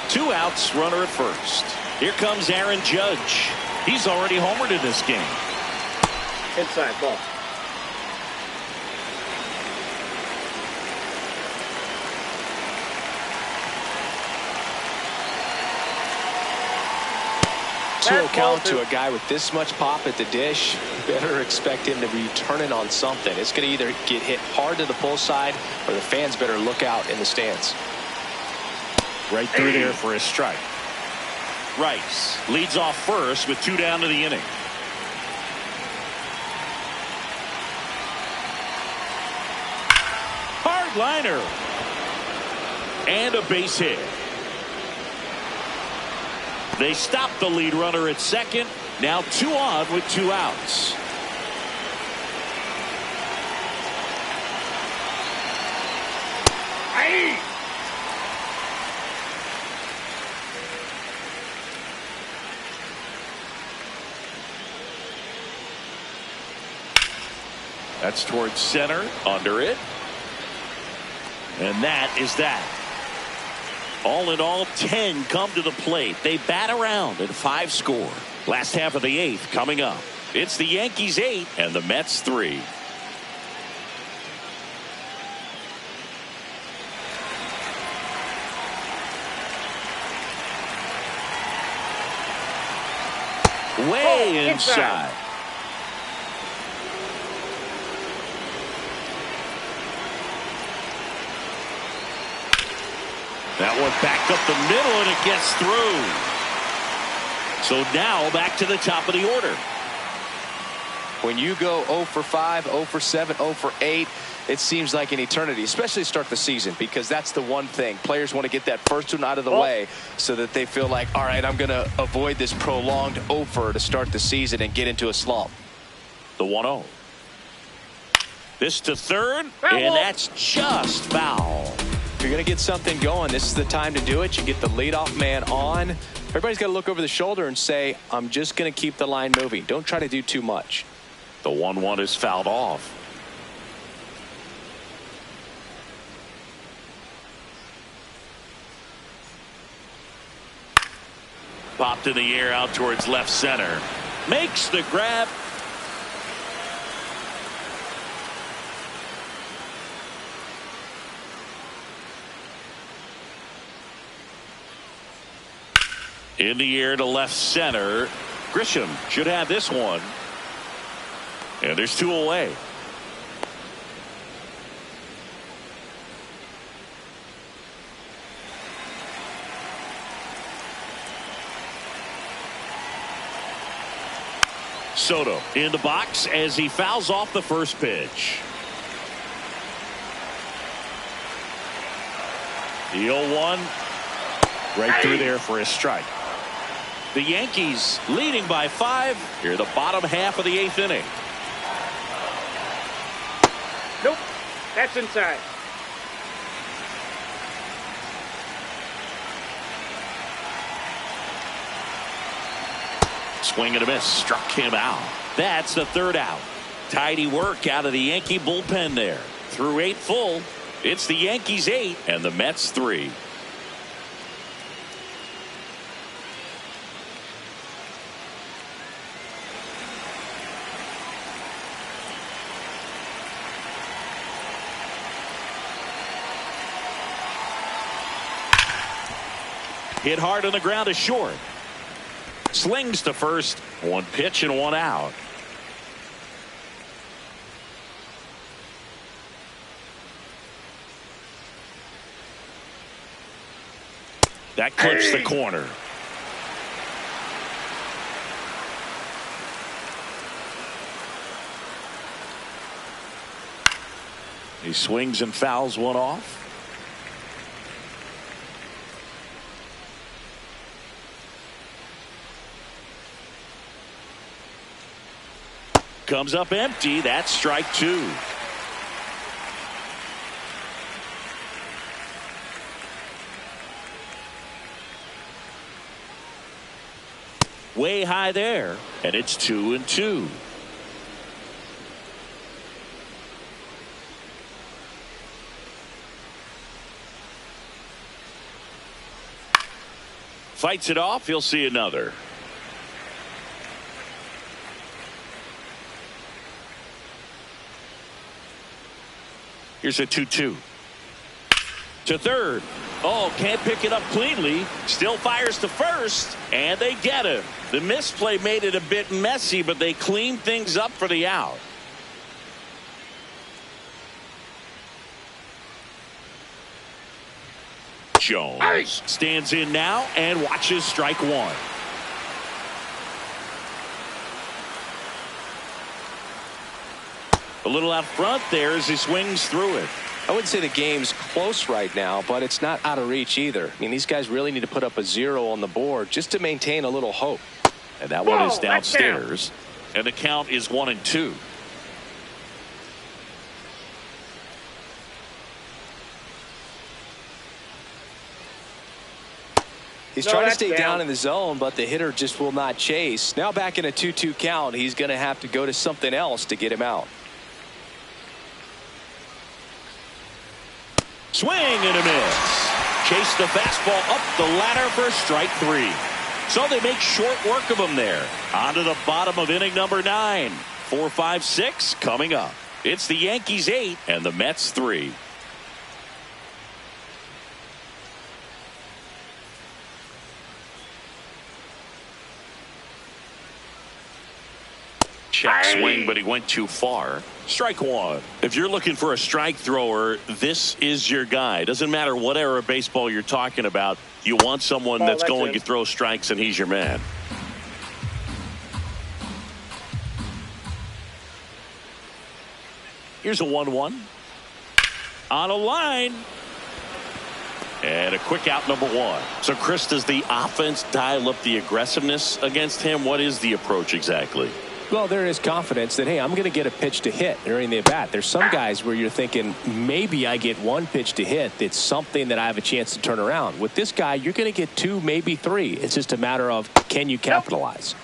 2 outs, runner at first. Here comes Aaron Judge. He's already homered in this game. Inside ball. Count to a guy with this much pop at the dish. Better expect him to be turning on something. It's going to either get hit hard to the pull side, or the fans better look out in the stands. Right through there for a strike. Rice leads off first with 2 down to the inning. Hard liner. And a base hit. They stop the lead runner at second. Now 2 on with 2 outs. Hey! That's towards center. Under it. And that is that. All in all, 10 come to the plate. They bat around and 5 score. Last half of the 8th coming up. It's the Yankees 8 and the Mets 3. Way inside. That one back up the middle, and it gets through. So now back to the top of the order. When you go 0 for 5, 0 for 7, 0 for 8, it seems like an eternity, especially to start the season, because that's the one thing. Players want to get that first one out of the way so that they feel like, all right, I'm going to avoid this prolonged 0 for to start the season and get into a slump. The 1-0. This to third, and that's just foul. If you're going to get something going, this is the time to do it. You get the leadoff man on. Everybody's got to look over the shoulder and say, I'm just going to keep the line moving. Don't try to do too much. The 1-1 is fouled off. Popped in the air out towards left center. Makes the grab. In the air to left center. Grisham should have this one. And there's 2 away. Soto in the box as he fouls off the first pitch. The 0-1 right through there for a strike. The Yankees leading by 5 here, the bottom half of the 8th inning. Nope. That's inside. Swing and a miss. Struck him out. That's the 3rd out. Tidy work out of the Yankee bullpen there. Through 8 full. It's the Yankees 8 and the Mets 3. Hit hard on the ground is short. Slings to first. 1 pitch and 1 out. That clips the corner. He swings and fouls one off. Comes up empty. That's strike 2. Way high there, and it's 2-2. Fights it off. He'll see another. Here's a 2-2. To third. Oh, can't pick it up cleanly. Still fires to first, and they get him. The misplay made it a bit messy, but they cleaned things up for the out. Jones stands in now and watches strike one. A little out front there as he swings through it. I wouldn't say the game's close right now, but it's not out of reach either. I mean, these guys really need to put up a 0 on the board just to maintain a little hope. And that one is downstairs. And the count is 1-2. He's trying to stay down in the zone, but the hitter just will not chase. Now back in a 2-2 count, he's going to have to go to something else to get him out. Swing and a miss. Chase the fastball up the ladder for strike three. So they make short work of him there. On to the bottom of inning number 9. 4, 5, 6 coming up. It's the Yankees 8 and the Mets 3. Check swing, but he went too far. Strike one. If you're looking for a strike thrower, this is your guy. Doesn't matter what era of baseball you're talking about. You want someone that's going to throw strikes, and he's your man. Here's a 1-1. On a line. And a quick out, number 1. So, Chris, does the offense dial up the aggressiveness against him? What is the approach exactly? Well, there is confidence that, hey, I'm going to get a pitch to hit during the at-bat. There's some guys where you're thinking maybe I get one pitch to hit. It's something that I have a chance to turn around. With this guy, you're going to get 2, maybe 3. It's just a matter of can you capitalize?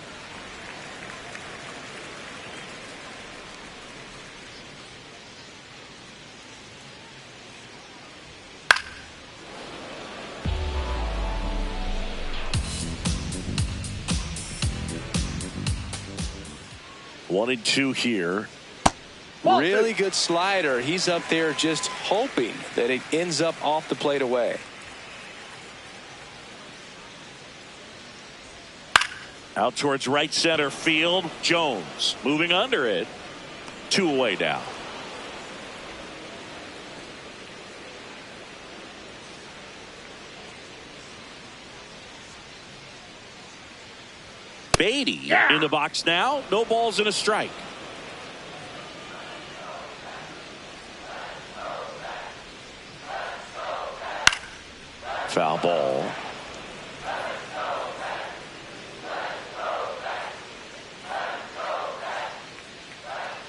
One and two here. Really good slider. He's up there just hoping that it ends up off the plate away. Out towards right center field. Jones moving under it. 2 away now. Beatty in the box now. No balls and a strike. Foul ball.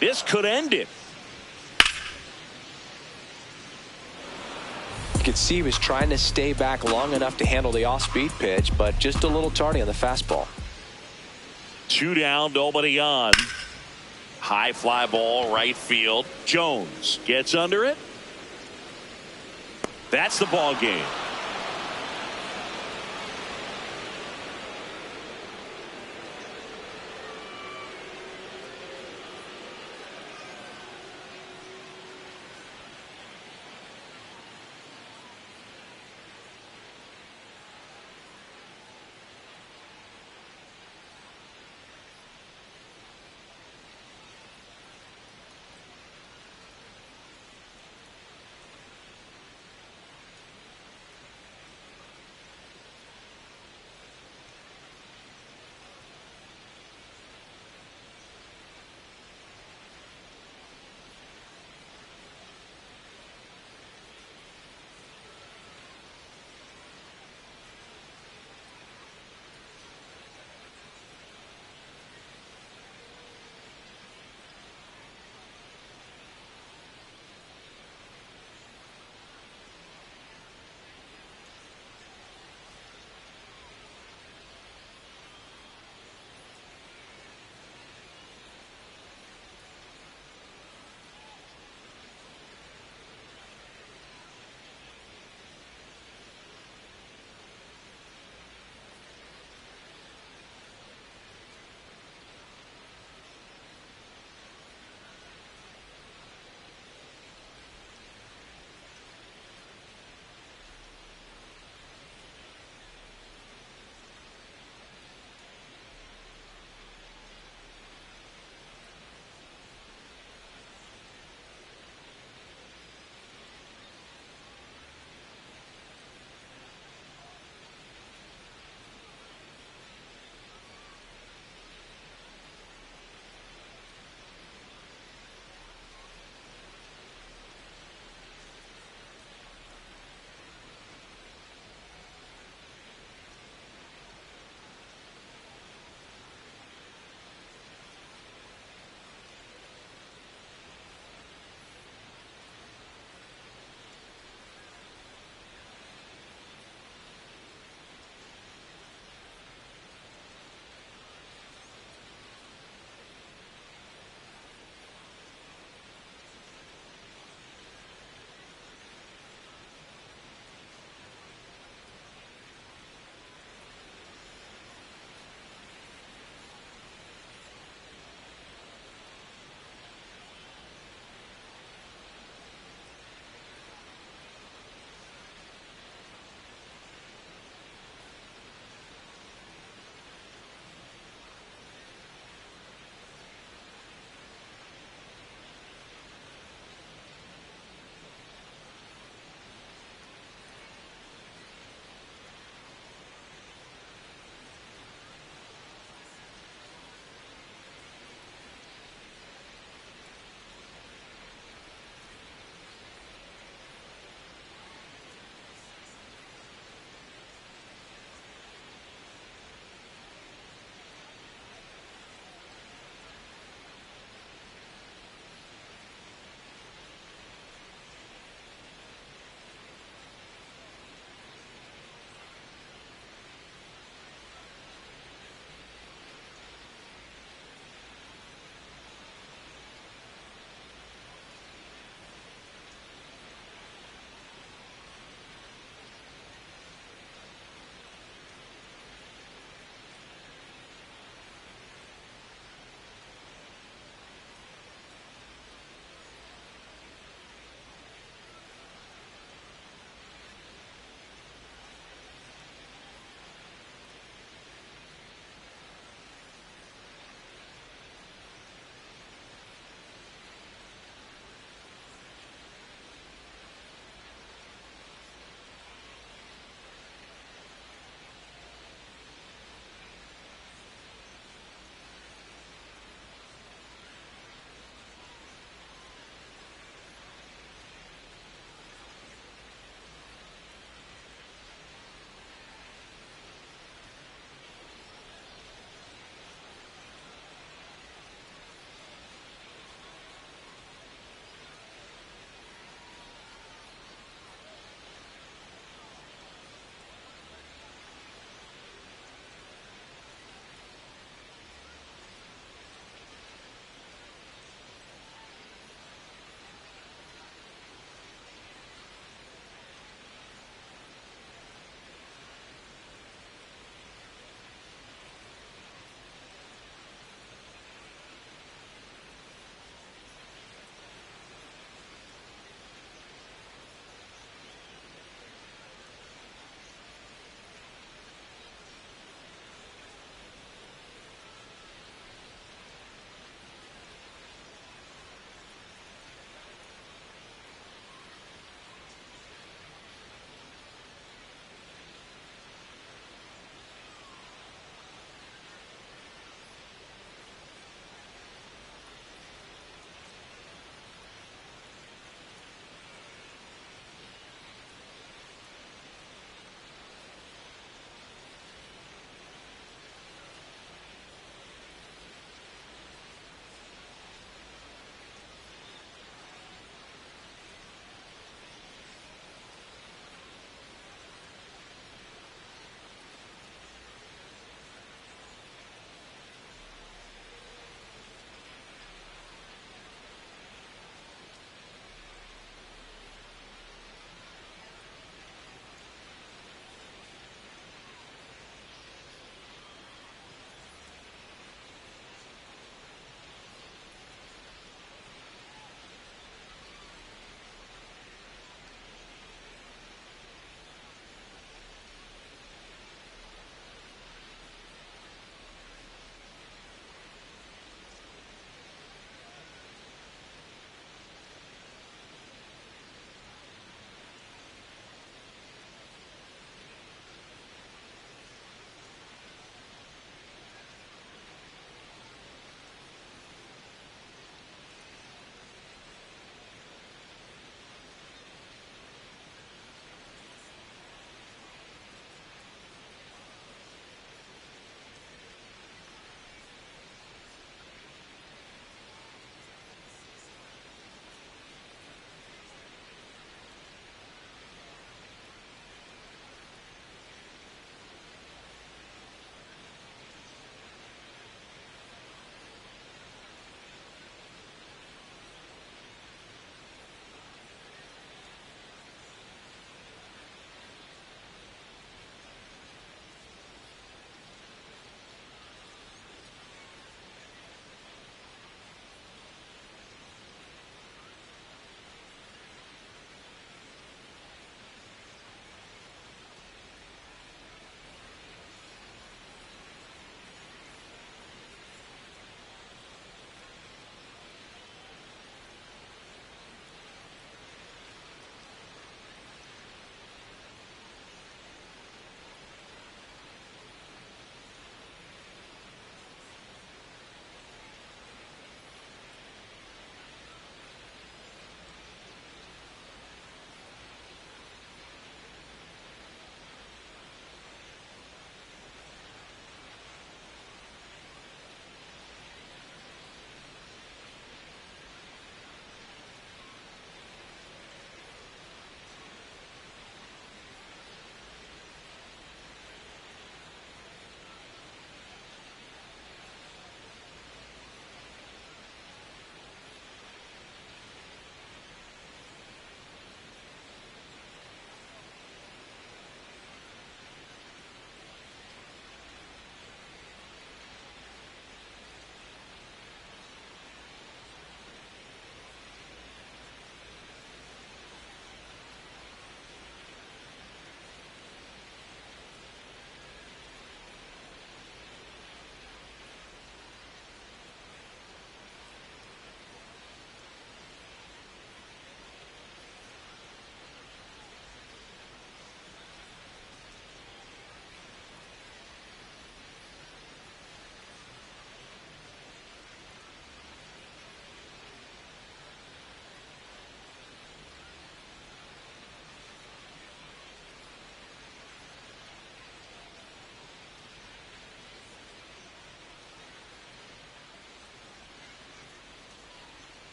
This could end it. You could see he was trying to stay back long enough to handle the off-speed pitch, but just a little tardy on the fastball. 2 down, nobody on. High fly ball, right field. Jones gets under it. That's the ball game.